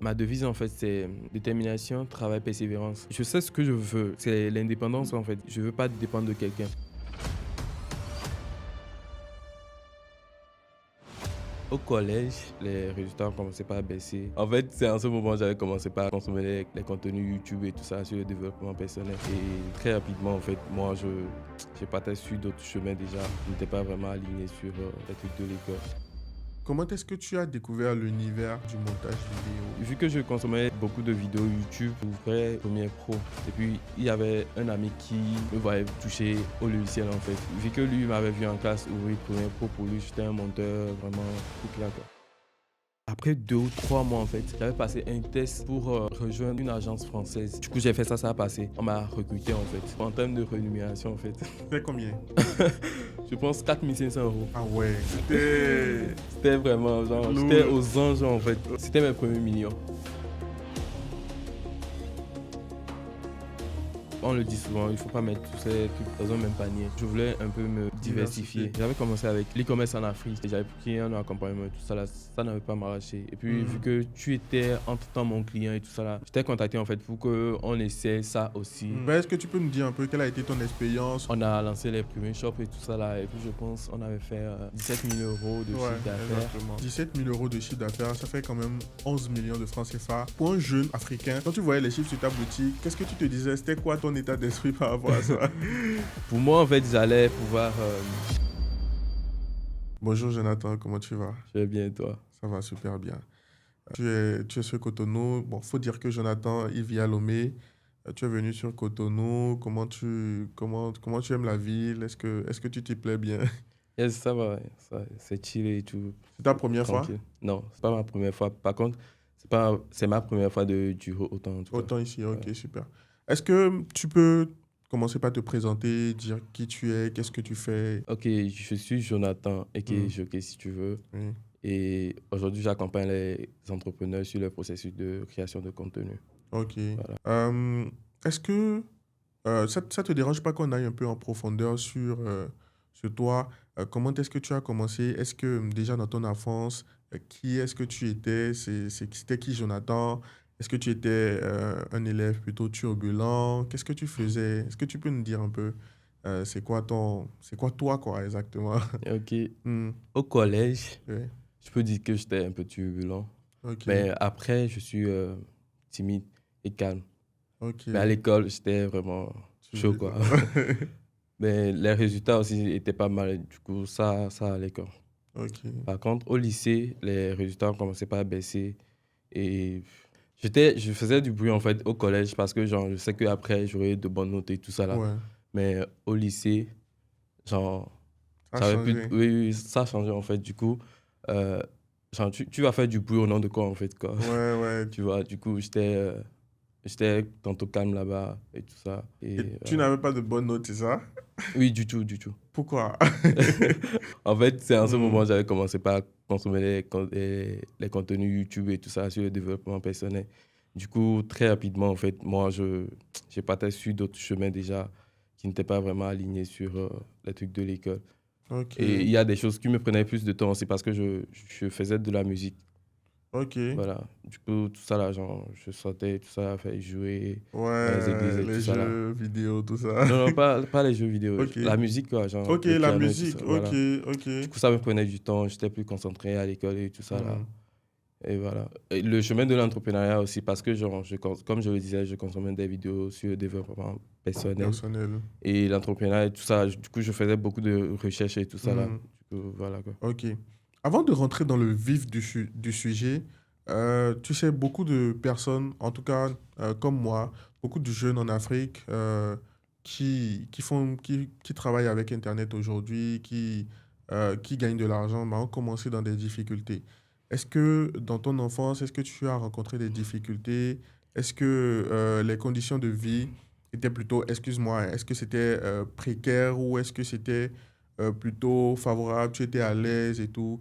Ma devise, en fait, c'est détermination, travail, persévérance. Je sais ce que je veux. C'est l'indépendance, en fait. Je veux pas dépendre de quelqu'un. Au collège, les résultats ont commencé par baisser. En fait, c'est en ce moment que j'avais commencé par consommer les contenus YouTube et tout ça sur le développement personnel. Et très rapidement, en fait, moi, j'ai parti sur d'autres chemins déjà. Je n'étais pas vraiment aligné sur les trucs de l'école. Comment est-ce que tu as découvert l'univers du montage vidéo? Vu que je consommais beaucoup de vidéos YouTube, j'ouvrais Premiere Pro. Et puis, il y avait un ami qui me voyait toucher au logiciel en fait. Vu que lui m'avait vu en classe ouvrir Premiere Pro, pour lui, j'étais un monteur vraiment tout clair, quoi. Après 2 ou 3 mois, en fait, j'avais passé un test pour rejoindre une agence française. Du coup, j'ai fait ça, ça a passé. On m'a recruté, en fait. En termes de rémunération, en fait, C'était combien? je pense 4 500 euros. Ah ouais, c'était C'était vraiment, genre, lourd. j'étais aux anges, en fait. C'était mes premiers millions. On le dit souvent, il ne faut pas mettre tous ces trucs dans un même panier. Je voulais un peu me diversifier. J'avais commencé avec l'e-commerce en Afrique. J'avais pris un accompagnement et tout ça là, ça n'avait pas marché. Et puis vu que tu étais entre-temps mon client et tout ça là, je t'ai contacté en fait pour qu'on essaie ça aussi. Est-ce que tu peux nous dire un peu quelle a été ton expérience? On a lancé les premiers shops et tout ça là. Et puis je pense qu'on avait fait 17 000 euros de chiffre d'affaires. Exactement. 17 000 euros de chiffre d'affaires, ça fait quand même 11 millions de francs CFA. Pour un jeune africain, quand tu voyais les chiffres sur ta boutique, qu'est-ce que tu te disais? C'était quoi ton état d'esprit par rapport à ça? Pour moi en fait, j'allais pouvoir... Bonjour Jonathan, comment tu vas? Je vais bien toi. Ça va super bien. Tu es sur Cotonou. Bon, faut dire que Jonathan, il vit à Lomé. Tu es venu sur Cotonou. Comment tu aimes la ville? Est-ce que tu t'y plais bien? Yes, ça va, c'est chill et tout. C'est ta première fois? Tranquille. Non, c'est pas ma première fois. Par contre, c'est ma première fois de durer autant en tout cas. Autant ici, ok, super. Est-ce que tu peux commencer par te présenter, dire qui tu es, qu'est-ce que tu fais? Ok, je suis Jonathan, et Mm. Jockey si tu veux. Oui. Et aujourd'hui, j'accompagne les entrepreneurs sur le processus de création de contenu. Ok. Voilà. Est-ce que ça te dérange pas qu'on aille un peu en profondeur sur toi? Comment est-ce que tu as commencé? Est-ce que déjà dans ton enfance, qui est-ce que tu étais? C'était qui Jonathan? Est-ce que tu étais un élève plutôt turbulent? Qu'est-ce que tu faisais? Est-ce que tu peux nous dire un peu c'est quoi toi quoi exactement? Ok, Hmm, au collège, ouais, je peux dire que j'étais un peu turbulent. ok, Mais après, je suis timide et calme. ok. Mais à l'école, j'étais vraiment chaud, quoi. Mais les résultats aussi étaient pas mal. Du coup, ça allait, quoi. Ok. Par contre, au lycée, les résultats ont commencé par baisser. Et je faisais du bruit, en fait, au collège parce que, genre, je sais qu'après, j'aurais de bonnes notes et tout ça, là. Ouais, Mais au lycée, genre, ça a j'avais plus... changé. Oui, oui, ça a changé, en fait. Du coup, euh, genre, tu vas faire du bruit au nom de quoi, en fait, quoi. Ouais, ouais. Tu vois, du coup, j'étais tantôt calme là-bas et tout ça. Et Et tu n'avais pas de bonnes notes, c'est ça? oui, du tout, du tout. Pourquoi? En fait, c'est en ce moment Hmm, que j'avais commencé par consommer les contenus YouTube et tout ça sur le développement personnel. Du coup, très rapidement, en fait, moi, j'ai parti sur d'autres chemins déjà qui n'étaient pas vraiment alignés sur les trucs de l'école. ok, Et il y a des choses qui me prenaient plus de temps aussi parce que je faisais de la musique. ok. Voilà. Du coup, tout ça là, genre, je sortais, tout ça, faire jouer dans les églises Ouais, et tout les ça là. jeux vidéo, tout ça. Non, non, pas les jeux vidéo. Ok. La musique, quoi, genre Ok, le la piano et tout ça, musique, ok, voilà. ok. Du coup, ça me prenait du temps, j'étais plus concentré à l'école et tout ça, là. Hmm, Et voilà. Et le chemin de l'entrepreneuriat aussi, parce que, genre, comme je le disais, je consommais des vidéos sur le développement personnel. personnel. Et l'entrepreneuriat et tout ça, du coup, je faisais beaucoup de recherches et tout ça, là. Hmm, Du coup, voilà, quoi. ok. Avant de rentrer dans le vif du sujet, tu sais, beaucoup de personnes, en tout cas comme moi, beaucoup de jeunes en Afrique qui travaillent avec Internet aujourd'hui, qui gagnent de l'argent, bah, ont commencé dans des difficultés. Est-ce que dans ton enfance, est-ce que tu as rencontré des difficultés? Est-ce que les conditions de vie étaient plutôt, excuse-moi, est-ce que c'était précaire ou est-ce que c'était plutôt favorable, tu étais à l'aise et tout?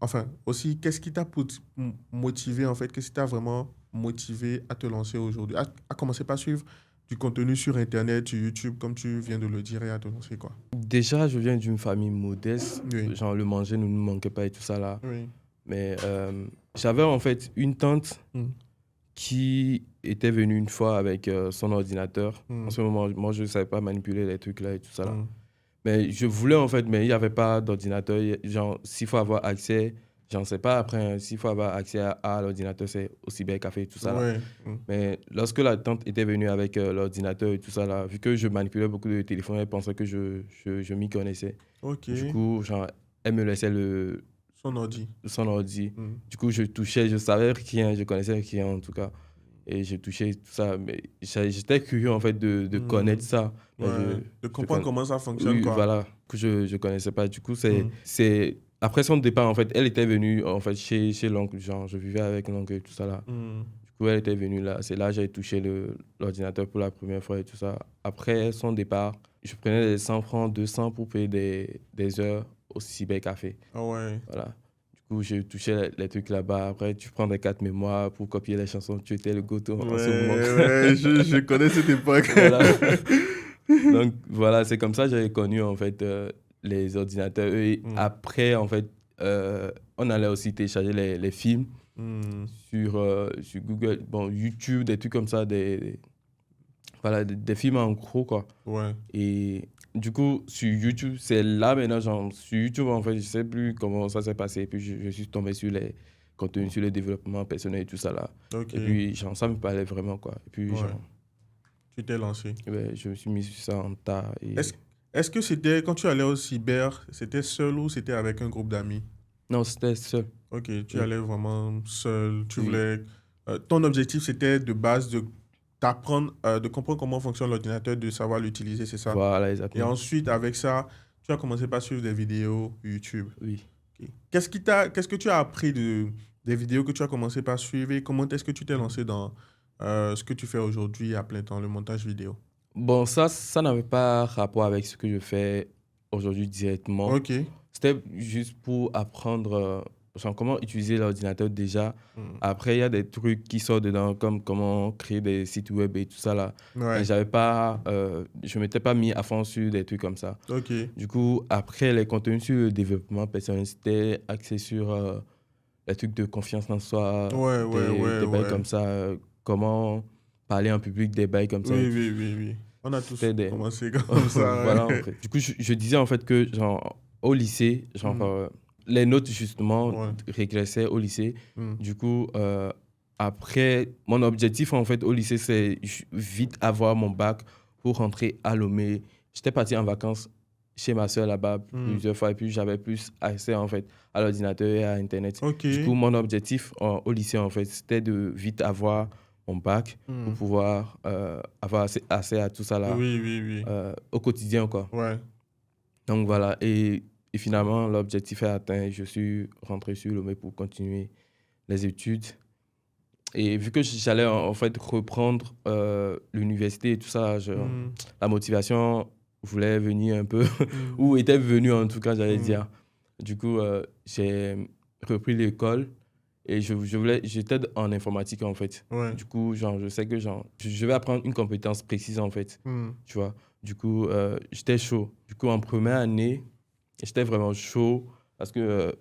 Enfin, aussi, qu'est-ce qui t'a motivé en fait? Qu'est-ce qui t'a vraiment motivé à te lancer aujourd'hui? À commencer par suivre du contenu sur Internet, sur YouTube, comme tu viens de le dire, et à te lancer quoi? Déjà, je viens d'une famille modeste. Oui, Genre, le manger ne nous manquait pas et tout ça, là. oui, Mais J'avais en fait une tante Mm. qui était venue une fois avec son ordinateur. Mm. En ce moment, moi, je ne savais pas manipuler les trucs là et tout ça là. Mm. Mais je voulais en fait, mais il n'y avait pas d'ordinateur. Genre, s'il faut avoir accès, j'en sais pas après, hein, s'il faut avoir accès à l'ordinateur, c'est au cybercafé et tout ça là. Ouais. Mm. Mais lorsque la tante était venue avec l'ordinateur et tout ça là, vu que je manipulais beaucoup de téléphones, elle pensait que je m'y connaissais. Ok. Du coup, genre, elle me laissait Son ordi. son ordi. Mm. Du coup, je touchais, je savais rien, je connaissais rien en tout cas. Et je touchais tout ça. Mais j'étais curieux en fait de Mm. connaître ça. Mais Ouais. De comprendre comment ça fonctionne, oui, quoi. voilà, que je connaissais pas. Du coup, Mm. c'est... Après son départ, en fait, elle était venue en fait, chez l'oncle. Genre, je vivais avec l'oncle et tout ça là. Mm. Du coup, elle était venue là. C'est là que j'ai touché l'ordinateur pour la première fois et tout ça. Après son départ, je prenais des 100 francs, 200 pour payer des heures au cybercafé. Ah ouais. Voilà. Du coup, j'ai touché les trucs là-bas. Après, tu prends des cartes mémoire pour copier les chansons. Tu étais le go-to en ce moment. Ouais, je connais cette époque. Voilà. Donc, voilà, c'est comme ça que j'ai connu en fait les ordinateurs. Et Mm. après, en fait, on allait aussi télécharger les films Mm. sur Google, bon, YouTube, des trucs comme ça, voilà, des films en gros, quoi. Ouais. Et du coup, sur YouTube, c'est là maintenant, genre, sur YouTube, en fait, je sais plus comment ça s'est passé. Et puis, je suis tombé sur les contenus, sur le développement personnel et tout ça là. Ok. Et puis, genre, ça me parlait vraiment, quoi. Et puis, Ouais. genre, Tu t'es lancé. ouais, je me suis mis sur ça en tas. Et... Est-ce que c'était, quand tu allais au cyber, c'était seul ou c'était avec un groupe d'amis? Non, c'était seul. Ok, tu Oui. allais vraiment seul. Tu Oui. voulais. Ton objectif, c'était de base de t'apprendre, de comprendre comment fonctionne l'ordinateur, de savoir l'utiliser, c'est ça? Voilà, Et exactement. ensuite, avec ça, tu as commencé par suivre des vidéos YouTube. Oui. Ok. Qu'est-ce que tu as appris des vidéos que tu as commencé par suivre et comment est-ce que tu t'es lancé dans ce que tu fais aujourd'hui à plein temps, le montage vidéo? Bon, ça n'avait pas rapport avec ce que je fais aujourd'hui directement. Ok. C'était juste pour apprendre genre, comment utiliser l'ordinateur déjà. Mm. Après, il y a des trucs qui sortent dedans, comme comment créer des sites web et tout ça là. Ouais. Mais j'avais pas, je m'étais pas mis à fond sur des trucs comme ça. Ok. Du coup, après, les contenus sur le développement personnel, c'était axé sur les trucs de confiance en soi, Ouais, ouais, des bails ouais. comme ça, comment parler en public, des bails comme ça. Oui, oui, oui, oui. On a tous C'était des... commencé comme ça. Voilà, en Ouais. fait. Du coup, je disais en fait que, genre, au lycée, genre, Mm. les notes, justement, Ouais. régressaient au lycée. Mm. Du coup, après, mon objectif, en fait, au lycée, c'est vite avoir mon bac pour rentrer à Lomé. J'étais parti en vacances chez ma soeur là-bas plusieurs fois et puis j'avais plus accès, en fait, à l'ordinateur et à Internet. Ok. Du coup, mon objectif au lycée, en fait, c'était de vite avoir mon bac pour Mm. pouvoir avoir accès à tout ça là Oui, oui, oui. au quotidien, quoi. Ouais. Donc voilà, et finalement, l'objectif est atteint. Je suis rentré sur Lomé pour continuer les études. Et vu que j'allais en fait reprendre l'université et tout ça, Mm. la motivation voulait venir un peu, Mm. ou était venue en tout cas, j'allais Mm. dire. Du coup, j'ai repris l'école et j'étais en informatique en fait. Ouais. Du coup, genre, je sais que genre, je vais apprendre une compétence précise en fait, Mm. tu vois. Du coup, j'étais chaud. Du coup, en première année, j'étais vraiment chaud parce que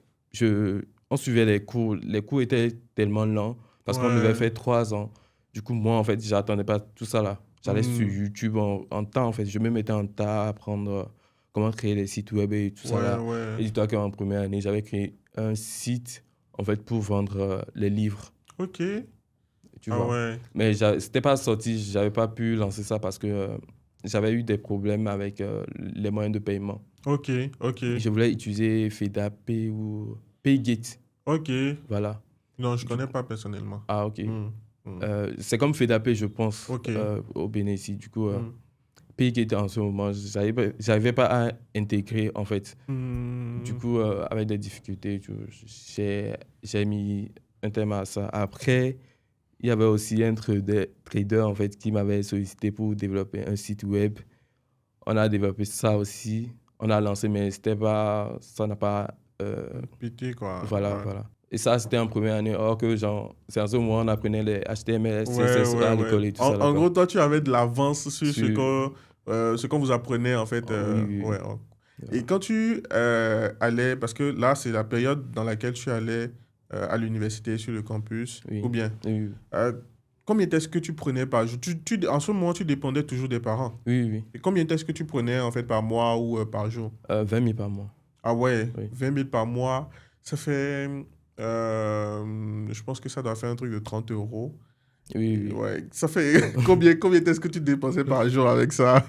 on suivait les cours. Les cours étaient tellement lents parce qu'on devait Ouais. faire 3 ans. Du coup, moi, en fait, j'attendais pas tout ça là. J'allais sur Mm. YouTube en temps, en fait. Je me mettais en tas à apprendre comment créer des sites web et tout ça Ouais, là. ouais. Et dis-toi qu'en première année, j'avais créé un site, en fait, pour vendre les livres, Ok. tu Ah vois. ouais. Mais c'était pas sorti, j'avais pas pu lancer ça parce que j'avais eu des problèmes avec les moyens de paiement. Ok. Ok. Je voulais utiliser FedaPay ou Paygate, Ok. voilà. Non, je Du connais coup- pas personnellement. Ah, ok. Mm. Mm. C'est comme FedaPay, je pense, Ok. au Bénin ici. Du coup, Mm. Paygate en ce moment, j'arrivais pas à intégrer en fait. Mm. Du coup, avec des difficultés, j'ai mis un terme à ça. Après, il y avait aussi un trader en fait, qui m'avait sollicité pour développer un site web. On a développé ça aussi. On a lancé, mais ça n'a pas... Pitié, quoi. voilà, Ouais. voilà. Et ça, c'était en première année. Or que, genre, c'est en ce moment on apprenait les HTML, Ouais, CSS ouais, à ouais. l'école et tout En, ça. là, en quoi. gros, toi, tu avais de l'avance sur Sur- ce qu'on vous apprenait, en fait. Oui, oui, oui. Ouais. Et quand tu allais, parce que là, c'est la période dans laquelle tu allais à l'université, sur le campus, Oui. ou bien? Oui, Euh, Combien est-ce que tu prenais par jour? En ce moment, tu dépendais toujours des parents. oui, oui. Et combien est-ce que tu prenais en fait par mois ou par jour? 20 000 par mois. Ah ouais, Oui. 20 000 par mois, ça fait, je pense que ça doit faire un truc de 30 euros. Oui, Et oui. ouais, ça fait combien est-ce que tu dépensais par jour avec ça?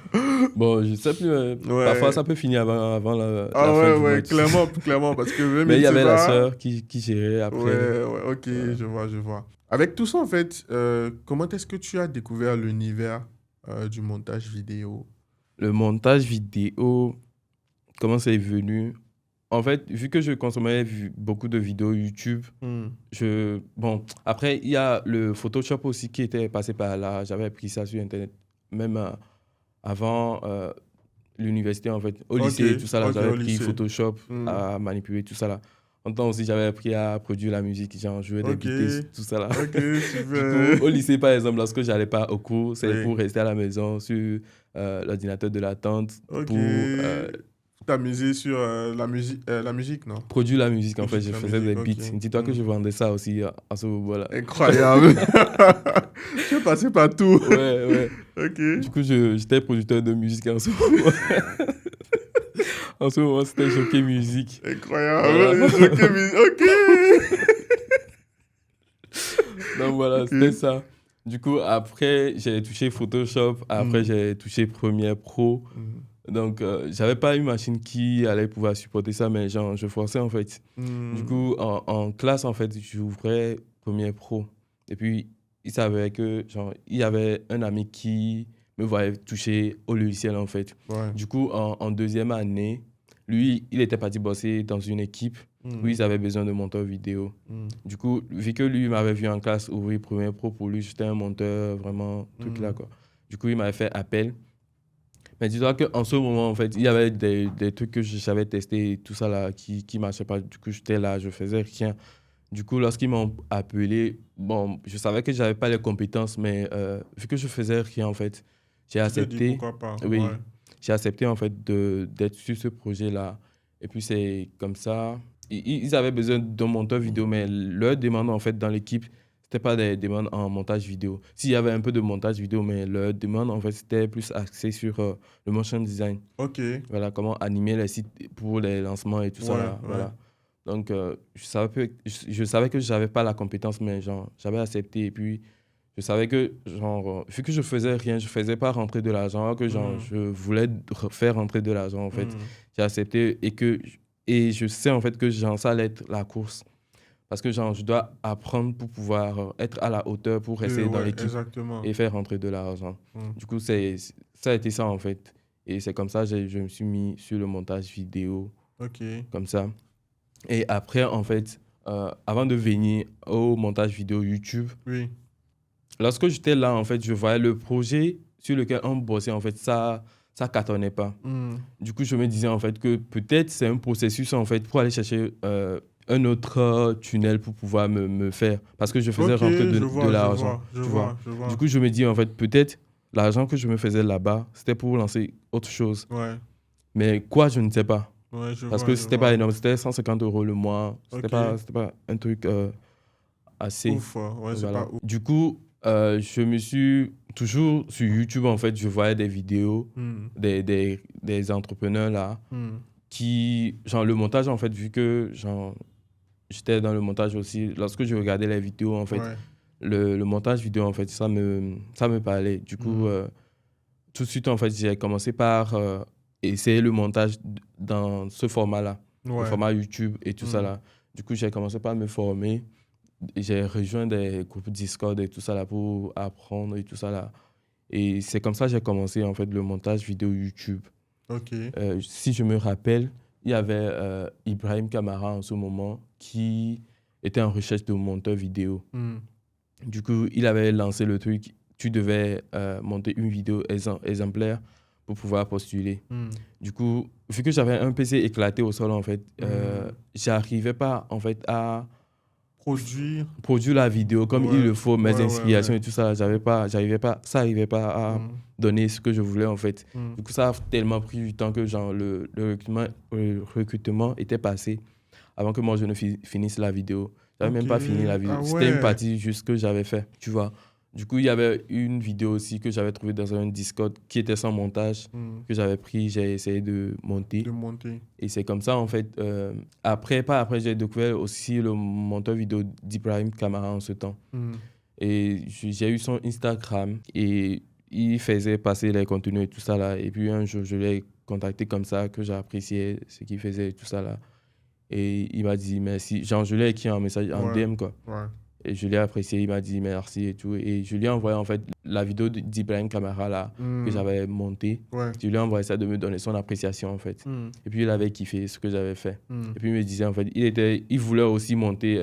Bon, je sais plus. Parfois, Ouais. ça peut finir avant Ah la fin ouais, du mois. ouais, clairement, clairement, parce que 20 Mais 000, il y c'est avait la pas... sœur qui gérait après. Ouais, ouais, ok, Voilà. je vois, je vois. Avec tout ça, en fait, comment est-ce que tu as découvert l'univers du montage vidéo? Le montage vidéo, comment c'est venu? En fait, vu que je consommais beaucoup de vidéos YouTube, Hmm. bon, après, il y a le Photoshop aussi qui était passé par là. J'avais appris ça sur Internet, même avant l'université, en fait. Au Ok, lycée, tout ça, là, ok, j'avais au appris lycée. Photoshop Hmm. à manipuler, tout ça, là. En temps aussi, j'avais appris à produire la musique, genre jouer des Ok, beats, tout ça, là. ok, Du coup, super. au lycée, par exemple, lorsque j'allais pas au cours, c'est Oui, pour rester à la maison sur l'ordinateur de la tante pour ok. T'as misé sur la musique, non? produire la musique. En fait, je La faisais des musique, ok. beats. Dis-toi que Hmm. je vendais ça aussi à ce moment-là. Incroyable. Tu es passé partout. Ouais, ouais. Ok. Du coup, j'étais producteur de musique en ce moment. En ce moment, c'était Jockey Musique. Voilà. Incroyable. Ok. Donc voilà, Ok. c'était ça. Du coup, après, j'ai touché Photoshop. Après, Hmm. j'ai touché Premiere Pro. Hmm. Donc, j'avais pas une machine qui allait pouvoir supporter ça, mais genre, je forçais en fait. Du Hmm. coup, en classe, en fait, j'ouvrais Premiere Pro. Et puis, il savait que, genre, il y avait un ami qui me voyait toucher au logiciel, en fait. Ouais. Du coup, en deuxième année, lui, il était parti bosser dans une équipe où Hmm. ils avaient besoin de monteurs vidéo. Hmm. Du coup, vu que lui m'avait vu en classe ouvrir Premiere Pro, pour lui, j'étais un monteur vraiment truc là, Hmm. quoi. Du coup, il m'avait fait appel. Mais dis-toi qu'en ce moment, en fait, il y avait des trucs que je savais tester et tout ça là qui marchaient pas. Du coup, j'étais là, je faisais rien. Du coup, lorsqu'ils m'ont appelé, bon, je savais que j'avais pas les compétences, mais vu que je faisais rien, en fait, j'ai Tu t'es dit accepté, pourquoi pas. oui, Ouais. j'ai accepté, en fait, d'être sur ce projet-là. Et puis, c'est comme ça. Ils avaient besoin d'un monteur vidéo, mais leur demande, en fait, dans l'équipe, c'était pas des demandes en montage vidéo. S'il y avait un peu de montage vidéo, mais leur demande, en fait, c'était plus axé sur le motion design. Ok. Voilà, comment animer les sites pour les lancements et tout ça, Ouais, là, ouais. voilà. Donc, je savais que j'avais pas la compétence, mais genre, j'avais accepté. Et puis, je savais que, genre, vu que je faisais rien, je faisais pas rentrer de l'argent, alors que, genre, Hmm. je voulais faire rentrer de l'argent, en fait. Hmm. J'ai accepté et je sais, en fait, que, genre, ça allait être la course. Parce que, genre, je dois apprendre pour pouvoir être à la hauteur pour rester dans Ouais, l'équipe exactement. et faire rentrer de l'argent. Hmm. Du coup, ça a été ça, en fait. Et c'est comme ça que je me suis mis sur le montage vidéo, Ok. comme ça. Et après, en fait, avant de venir au montage vidéo YouTube, Oui. lorsque j'étais là, en fait, je voyais le projet sur lequel on bossait, en fait, ça cartonnait pas. Hmm. Du coup, je me disais, en fait, que peut-être c'est un processus, en fait, pour aller chercher un autre tunnel pour pouvoir me faire. Parce que je faisais Ok, rentrer je de vois, je l'argent, vois, je tu vois. vois, je Du vois. coup, je me dis, en fait, peut-être l'argent que je me faisais là-bas, c'était pour lancer autre chose. Ouais, Mais quoi, je ne sais pas. ouais, je Parce vois, que je c'était pas vois. énorme, c'était 150 euros le mois. Ok. C'était pas un truc assez. Ouf, ouais, c'est pas Voilà. ouf. Du coup, je me suis toujours sur YouTube, en fait, je voyais des vidéos Hmm. des entrepreneurs là Hmm. qui, genre, le montage, en fait, vu que, genre, j'étais dans le montage aussi, lorsque je regardais les vidéos, en fait, Ouais. le montage vidéo, en fait, ça me parlait. Du coup, Hmm. tout de suite, en fait, j'ai commencé par essayer le montage dans ce format-là, le Ouais. format YouTube et tout ça Hmm. là. Du coup, j'ai commencé par me former. J'ai rejoint des groupes Discord et tout ça là pour apprendre et tout ça là. Et c'est comme ça que j'ai commencé, en fait, le montage vidéo YouTube. Ok. Si je me rappelle, il y avait Ibrahim Kamara en ce moment qui était en recherche de monteur vidéo. Hmm. Du coup, il avait lancé le truc. Tu devais monter une vidéo exemplaire pour pouvoir postuler. Hmm. Du coup, vu que j'avais un PC éclaté au sol, en fait, Hmm. j'arrivais pas, en fait, à Produire. produire la vidéo comme il Ouais. le faut, mes Ouais, ouais, inspirations ouais. et tout ça. Ça arrivait pas à Hmm. donner ce que je voulais, en fait. Hmm. Du coup, ça a tellement pris du temps que, genre, le recrutement était passé avant que moi, je ne finisse la vidéo. J'avais même pas fini la vidéo. Ah C'était une ouais. partie juste que j'avais fait, tu vois. Du coup, il y avait une vidéo aussi que j'avais trouvée dans un Discord qui était sans montage, que j'avais pris, j'ai essayé de monter. De monter. Et c'est comme ça, en fait. Après, j'ai découvert aussi le monteur vidéo d'Ibrahim Kamara en ce temps. Et j'ai eu son Instagram et il faisait passer les contenus et tout ça là. Et puis un jour, je l'ai contacté comme ça, que j'ai apprécié ce qu'il faisait et tout ça là. Et il m'a dit merci. Genre, je lui ai écrit un message en Ouais. DM, quoi. Ouais. Et je l'ai apprécié, il m'a dit merci et tout. Et je lui ai envoyé en fait la vidéo d'Ibrahim Kamara là, que j'avais montée. Ouais. Je lui ai envoyé ça de me donner son appréciation en fait. Et puis il avait kiffé ce que j'avais fait. Et puis il me disait en fait, il voulait aussi monter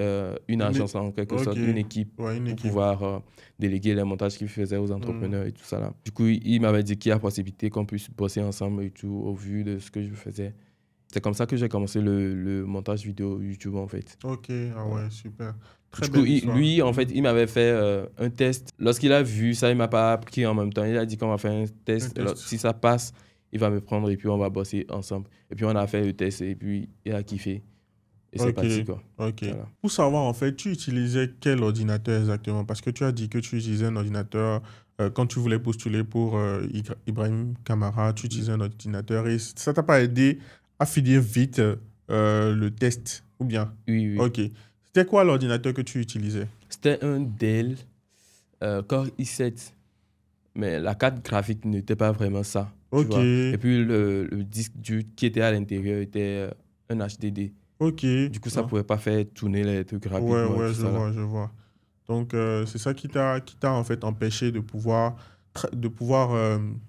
une agence en quelque sorte, une équipe Ouais, une pour équipe. pouvoir déléguer les montages qu'il faisait aux entrepreneurs et tout ça là. Du coup, il m'avait dit qu'il y a possibilité qu'on puisse bosser ensemble et tout au vu de ce que je faisais. C'est comme ça que j'ai commencé le montage vidéo YouTube en fait. Ok, ah ouais, super. Très Du coup, belle histoire. lui, en fait, il m'avait fait un test. Lorsqu'il a vu ça, il m'a pas appris en même temps. Il a dit qu'on va faire un test. test. Alors, si ça passe, il va me prendre et puis on va bosser ensemble. Et puis on a fait le test et puis il a kiffé. Et c'est Ok, parti, quoi. ok. Voilà. Pour savoir, en fait, tu utilisais quel ordinateur exactement? Parce que tu as dit que tu utilisais un ordinateur quand tu voulais postuler pour Ibrahim Kamara, tu utilisais un ordinateur et ça t'a pas aidé à finir vite le test, ou bien? Oui, oui. Ok. C'était quoi l'ordinateur que tu utilisais? C'était un Dell Core i7. Mais la carte graphique n'était pas vraiment ça. Tu Ok, vois. Et puis le disque dur qui était à l'intérieur était un HDD. ok. Du coup, ça Ah. pouvait pas faire tourner les trucs Ouais, rapidement. et ouais, tout je ça, là. vois, je vois. Donc, c'est ça qui t'a en fait empêché de pouvoir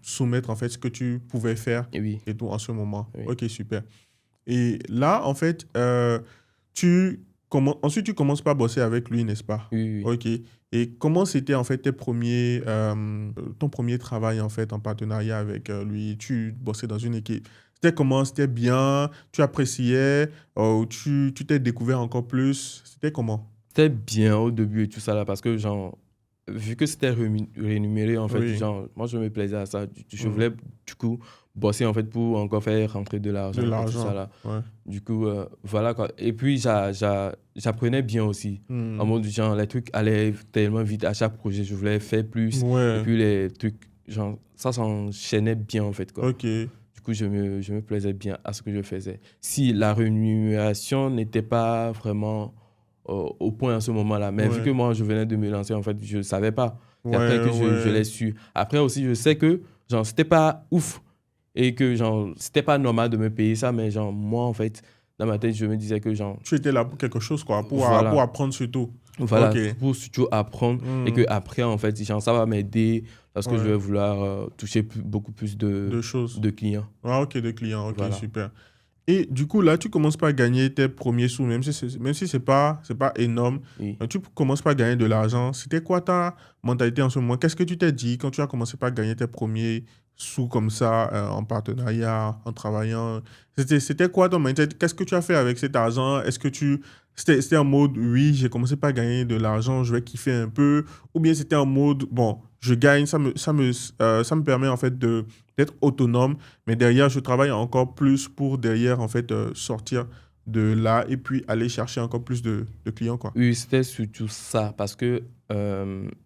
soumettre en fait ce que tu pouvais faire Et oui. et tout en ce moment. Oui. Ok, super. Et là, en fait, ensuite, tu commences par bosser avec lui, n'est-ce pas? Oui, oui. Ok. Et comment c'était en fait ton premier travail en fait en partenariat avec lui? Tu bossais dans une équipe. C'était comment? C'était bien? Tu appréciais? Ou tu t'es découvert encore plus? C'était comment? C'était bien au début et tout ça là parce que genre vu que c'était rémunéré en fait Oui. genre moi je me plaisais à ça je Mhm. voulais du coup bosser en fait pour encore faire rentrer de l'argent De et tout ça l'argent. là. Ouais. Du coup voilà quoi. Et puis j'apprenais bien aussi en Mhm. mode genre les trucs allaient tellement vite à chaque projet je voulais faire plus et Ouais. puis les trucs genre ça s'enchaînait bien en fait quoi. Ok. Du coup, je me plaisais bien à ce que je faisais. Si la rémunération n'était pas vraiment au point à ce moment-là, mais vu Ouais. que moi, je venais de me lancer, en fait, je ne savais pas. C'est après Ouais, que je ouais. l'ai su. Après aussi, je sais que, genre, c'était pas ouf et que, genre, c'était pas normal de me payer ça, mais, genre, moi, en fait, dans ma tête, je me disais que, genre, Tu étais là pour quelque chose, quoi, pour voilà, apprendre surtout. voilà, Ok. pour surtout apprendre et Mhm. que après, en fait, genre, ça va m'aider lorsque je Ouais. vais vouloir toucher beaucoup plus Deux choses. de clients. Ah, ok, de clients. Ok, Voilà. super. Et du coup, là, tu commences par gagner tes premiers sous, même si c'est pas énorme. Oui. Tu commences par gagner de l'argent. C'était quoi ta mentalité en ce moment? Qu'est-ce que tu t'es dit quand tu as commencé par gagner tes premiers sous comme ça, en partenariat, en travaillant? C'était quoi ton mindset? Qu'est-ce que tu as fait avec cet argent? Est-ce que c'était en mode, oui, j'ai commencé par gagner de l'argent, je vais kiffer un peu? Ou bien c'était en mode, bon, je gagne, ça me permet en fait d'être autonome, mais derrière, je travaille encore plus pour derrière, en fait, sortir de là et puis aller chercher encore plus de clients, quoi. Oui, c'était surtout ça. Parce que,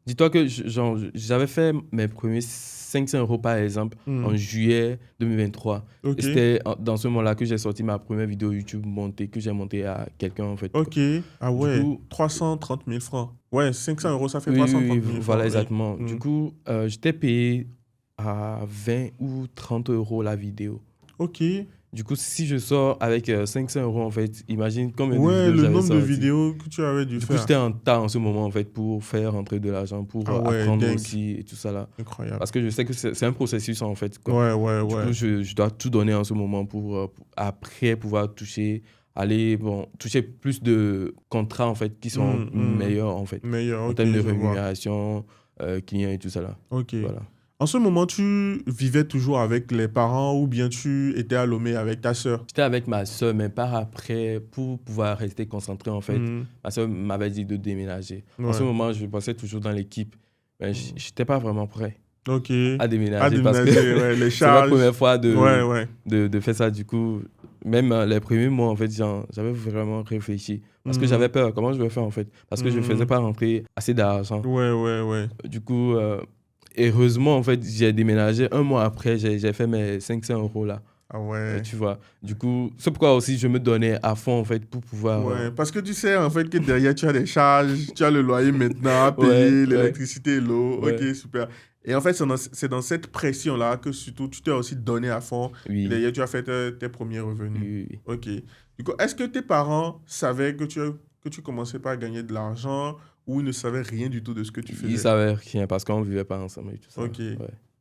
dis-toi que genre, j'avais fait mes premiers 500 euros, par exemple, en Mhm. juillet 2023. Ok, Et c'était dans ce moment-là que j'ai sorti ma première vidéo YouTube que j'ai montée à quelqu'un, en fait, quoi. ok. Ah Du ouais, coup, 330 000 francs. Ouais, 500 euros, ça fait oui, oui, 330 oui, 000 voilà, francs, oui. exactement. Du Mhm. coup, j'étais payé à 20 ou 30 euros la vidéo. Ok. Du coup, si je sors avec 500 euros, en fait, imagine combien de Ouais, vidéos le j'avais nombre de sorti. vidéos que tu avais dû Du coup, faire. j'étais en tas en ce moment, en fait, pour faire rentrer de l'argent, pour Ah ouais, apprendre dingue. aussi et tout ça là. Incroyable. Parce que je sais que c'est un processus, en fait, quoi. Ouais, ouais, Du ouais. coup, je dois tout donner en ce moment pour après pouvoir toucher plus de contrats, en fait, qui sont Mhm. meilleurs, en fait, Meilleur, en ok, termes de je vois. rémunération, clients et tout ça là. Ok. Voilà. En ce moment, tu vivais toujours avec les parents ou bien tu étais à Lomé avec ta sœur? J'étais avec ma soeur, mais par après, pour pouvoir rester concentré, en fait, Mhm. ma soeur m'avait dit de déménager. En ce Ouais. moment, je pensais toujours dans l'équipe, mais je n'étais pas vraiment prêt Ok. à À déménager parce que déménager, ouais, les c'est ma charges. première fois Ouais, ouais. de faire ça. Du coup, Même les premiers mois, en fait, j'avais vraiment réfléchi. Parce que j'avais peur. Comment je vais faire, en fait? Parce que je ne faisais pas rentrer assez d'argent. Ouais. Du coup, heureusement, en fait, j'ai déménagé. Un mois après, j'ai fait mes 500 euros là. Ah ouais. Tu vois. Du coup, c'est pourquoi aussi je me donnais à fond, en fait, pour pouvoir... Ouais, parce que tu sais, en fait, que derrière, tu as des charges, tu as le loyer maintenant à Ouais, payer, l'électricité et l'eau. ouais. Ok, super. Et en fait, c'est dans cette pression-là que surtout, tu t'es aussi donné à fond. Et Oui, derrière, tu as fait tes premiers revenus. oui. Ok. Du coup, est-ce que tes parents savaient que tu commençais pas à gagner de l'argent ou ils ne savaient rien du tout de ce que tu Ils faisais? savaient rien parce qu'on ne vivait pas ensemble et tout ça. Ok. Ouais.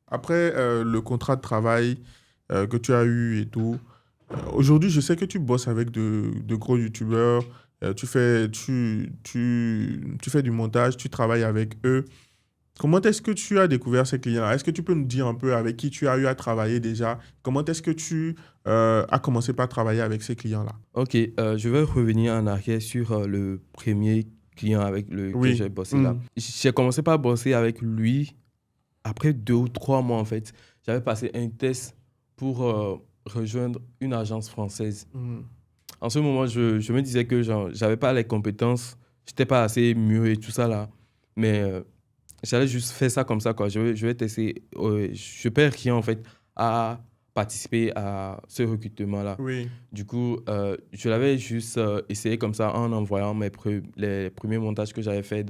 Après le contrat de travail que tu as eu et tout, aujourd'hui, je sais que tu bosses avec de gros youtubeurs, tu fais du montage, tu travailles avec eux. Comment est-ce que tu as découvert ces clients? Est-ce que tu peux nous dire un peu avec qui tu as eu à travailler déjà? Comment est-ce que tu as commencé par travailler avec ces clients-là? Ok, je vais revenir en arrière sur le premier client avec lequel Oui. j'ai bossé là. J'ai commencé par bosser avec lui après 2 ou 3 mois en fait. J'avais passé un test pour rejoindre une agence française. En ce moment, je me disais que j'avais pas les compétences, j'étais pas assez mûr et tout ça là. Mais j'allais juste faire ça comme ça quoi. Je vais tester. Je perds rien en fait à participer à ce recrutement là. Oui. Du coup, je l'avais juste essayé comme ça en envoyant les premiers montages que j'avais fait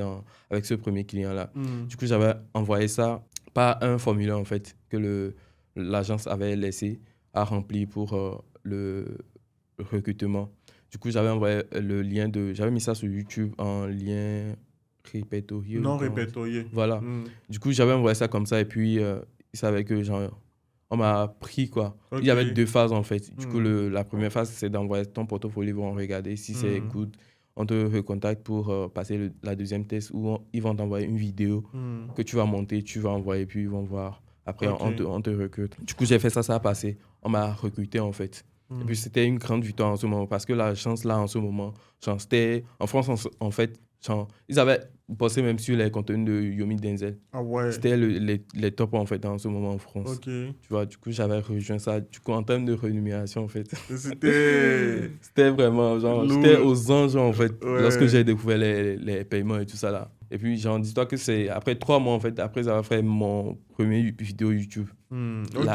avec ce premier client-là. Du coup, j'avais envoyé ça par un formulaire, en fait, que l'agence avait laissé à remplir pour le recrutement. Du coup, j'avais envoyé le lien j'avais mis ça sur YouTube en lien répertorié. Non répertorié. Voilà. Du coup, j'avais envoyé ça comme ça et puis ils savaient que on m'a pris quoi. Ok. Il y avait 2 phases en fait. Du coup, la première phase, c'est d'envoyer ton portfolio, ils vont regarder. Si c'est good, on te recontacte pour passer la deuxième test où ils vont t'envoyer une vidéo que tu vas monter, tu vas envoyer, puis ils vont voir. Après, Ok. on te recrute. Du coup, j'ai fait ça a passé. On m'a recruté en fait. Et puis, c'était une grande victoire en ce moment parce que la chance là en ce moment, c'était en France en fait, ils avaient bossé même sur les contenus de Yomi Denzel. Ah ouais. C'était les tops en fait en ce moment en France. Ok. Tu vois, du coup, j'avais rejoint ça. Du coup, en termes de rémunération, en fait, C'était c'était vraiment genre, lourd. j'étais aux anges en fait, Ouais. lorsque j'ai découvert les paiements et tout ça là. Et puis, genre, dis-toi que c'est après 3 mois en fait, après avoir fait mon premier vidéo YouTube. Ok.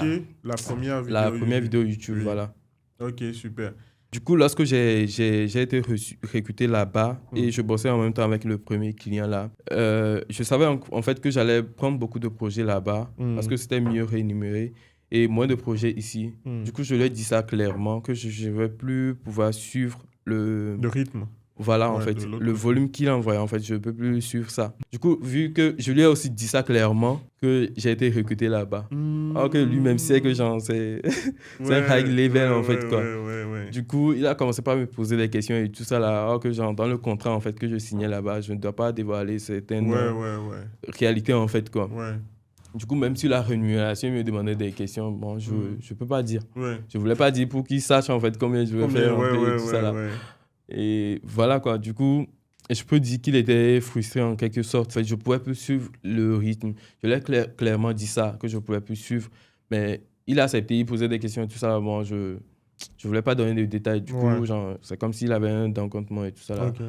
La première vidéo. La première vidéo YouTube, Oui. voilà. Ok, super. Du coup, lorsque j'ai été recruté là-bas et je bossais en même temps avec le premier client là, je savais en fait que j'allais prendre beaucoup de projets là-bas parce que c'était mieux rémunéré et moins de projets ici. Du coup, je lui ai dit ça clairement que je ne vais plus pouvoir suivre Le rythme. voilà, en Ouais, fait, de l'autre le côté. volume qu'il envoyait, en fait, je ne peux plus suivre ça. Du coup, vu que je lui ai aussi dit ça clairement, que j'ai été recruté là-bas. Alors que lui-même sait que genre, c'est un high level, en fait, quoi. Ouais. Du coup, il a commencé par me poser des questions et tout ça là. Alors que genre, dans le contrat, en fait, que je signais là-bas, je ne dois pas dévoiler certaines Ouais. réalités, en fait, quoi. Ouais. Du coup, même sur la rémunération, il me demandait des questions. Bon, je ne peux pas dire. Ouais. Je ne voulais pas dire pour qu'il sache, en fait, combien je vais Combien? faire rentrer et tout ça là. Ouais. Et voilà quoi, du coup, je peux dire qu'il était frustré en quelque sorte. Enfin, je ne pouvais plus suivre le rythme. Je lui ai clairement dit ça, que je ne pouvais plus suivre. Mais il a accepté, il posait des questions et tout ça. Bon, je ne voulais pas donner de détails. Du coup, genre, c'est comme s'il avait un dencontement et tout ça là. Ok.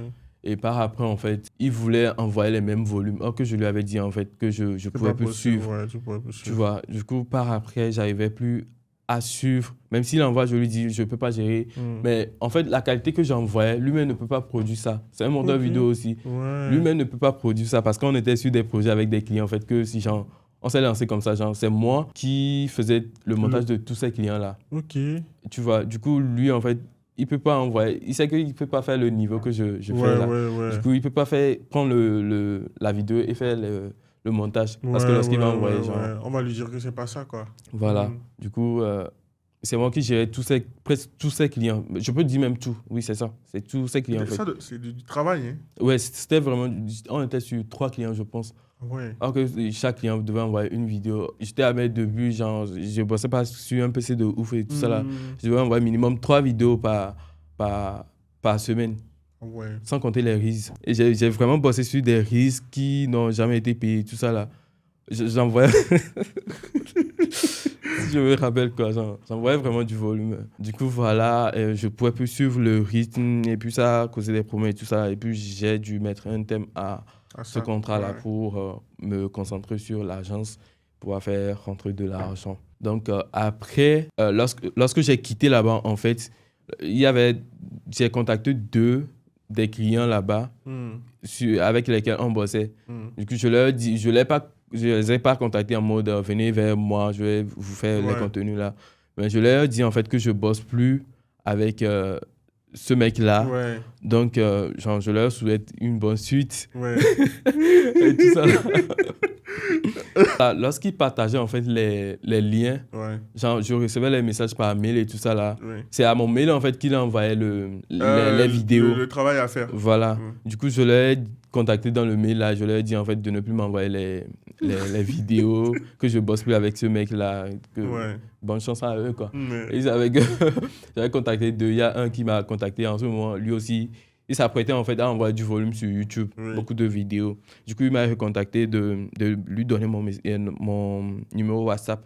Et par après, en fait, il voulait envoyer les mêmes volumes. Alors que je lui avais dit en fait que je ne pouvais plus suivre. Ouais, tu pouvais plus Tu suivre. vois, du coup, par après, j'arrivais plus à suivre. Même s'il envoie, je lui dis, je ne peux pas gérer. Mais en fait, la qualité que j'envoyais, lui-même ne peut pas produire ça. C'est un monteur vidéo aussi. Ouais. Lui-même ne peut pas produire ça parce qu'on était sur des projets avec des clients. En fait, que si genre, on s'est lancé comme ça, genre, c'est moi qui faisais le montage de tous ces clients-là. Ok. Tu vois, du coup, lui, en fait, il peut pas envoyer. Il sait qu'il ne peut pas faire le niveau que je fais là. Ouais. Du coup, il ne peut pas prendre la vidéo et faire le montage. Parce que lorsqu'il va envoyer, genre. On va lui dire que c'est pas ça, quoi. Voilà. Du coup, c'est moi qui gérais presque tous ces clients. Je peux dire même tout. Oui, c'est ça. C'est tous ces clients, en fait. Ça, c'est du travail, hein? Ouais, c'était vraiment... On était sur 3 clients, je pense. Ouais. Alors que chaque client devait envoyer une vidéo. J'étais à mes débuts, genre, je ne bossais pas sur un PC de ouf et tout ça là. Je devais envoyer minimum 3 vidéos par semaine. Ouais. Sans compter les reels. Et j'ai vraiment bossé sur des reels qui n'ont jamais été payés, tout ça là. J'envoyais... Si je me rappelle quoi, j'envoyais vraiment du volume. Du coup, voilà, je pouvais plus suivre le rythme et puis ça causait des problèmes et tout ça. Et puis, j'ai dû mettre un thème à Ah, ce ça, contrat-là ouais. pour me concentrer sur l'agence, pour faire rentrer de l'argent. Donc, après, lorsque j'ai quitté là-bas, en fait, j'ai contacté deux des clients là-bas Hmm, avec lesquels on bossait. hmm. Du coup, je les ai pas contactés en mode venez vers moi, je vais vous faire les Ouais, contenus là. Mais je leur ai dit en fait que je bosse plus avec ce mec-là. ouais, Donc, genre, je leur souhaite une bonne suite ouais. et tout ça. Là. Lorsqu'ils partageaient en fait les liens, Ouais, genre, je recevais les messages par mail et tout ça là. ouais. C'est à mon mail en fait qu'il envoyait les vidéos. Le travail à faire. Voilà. Hmm. Du coup, je l'ai contacté dans le mail là. Je leur ai dit en fait de ne plus m'envoyer les vidéos, que je bosse plus avec ce mec là. Ouais. Bonne chance à eux quoi. Mais, Et ils savaient que j'avais contacté deux. Il y a un qui m'a contacté en ce moment. Lui aussi, il s'apprêtait en fait à envoyer du volume sur YouTube, oui. beaucoup de vidéos. Du coup, il m'a recontacté de lui donner mon numéro WhatsApp.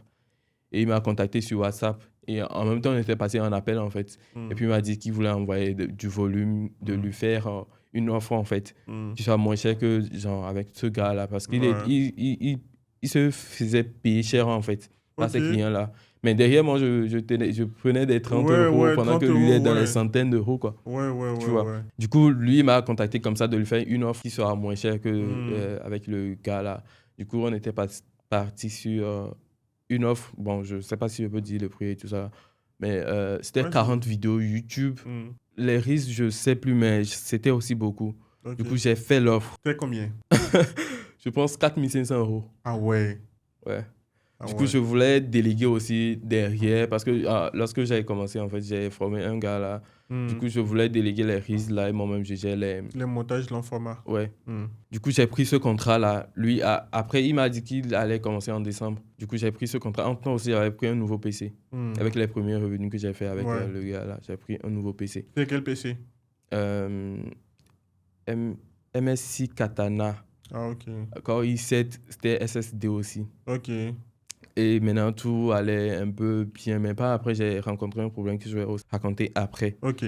Et il m'a contacté sur WhatsApp. Et en même temps, on était passé en appel, en fait. Hmm, Et puis, il m'a dit qu'il voulait envoyer du volume, de lui faire une offre, en fait, hmm. qui soit moins cher que, genre, avec ce gars-là. Parce Ouais. il se faisait payer cher, en fait, par Ok. ces clients-là. Mais derrière, moi, je prenais des 30 Ouais, euros ouais, pendant que 30 lui, il est euros, dans les ouais. centaines d'euros, quoi. Ouais, ouais, Tu ouais, vois. ouais. Du coup, lui, il m'a contacté comme ça de lui faire une offre qui sera moins chère que Hmm, avec le gars-là. Du coup, on était parti sur une offre. Bon, je sais pas si je peux dire le prix et tout ça. Mais c'était ouais, 40 vidéos YouTube. hmm. Les risques, je sais plus, mais c'était aussi beaucoup. Du coup, Ok. j'ai fait l'offre. C'était combien? Je pense 4 500 euros. Ah ouais. Ouais. Ah Du coup, ouais. je voulais déléguer aussi derrière parce que lorsque j'avais commencé, en fait, j'ai formé un gars là. Du Hmm. coup, je voulais déléguer les risques là et moi-même, je gère les. Les montages de l'enformat. Ouais. Hmm. Du coup, j'ai pris ce contrat-là. Lui, après, il m'a dit qu'il allait commencer en décembre. Du coup, j'ai pris ce contrat. En temps aussi, j'avais pris un nouveau PC. Hmm. Avec les premiers revenus que j'ai fait avec Ouais. le gars là, j'ai pris un nouveau PC. C'était quel PC? Euh, MSI Katana. Ah, ok. Quand i7, c'était SSD aussi. Ok. Et maintenant, tout allait un peu bien. Mais pas après, j'ai rencontré un problème que je vais aussi raconter après. Ok.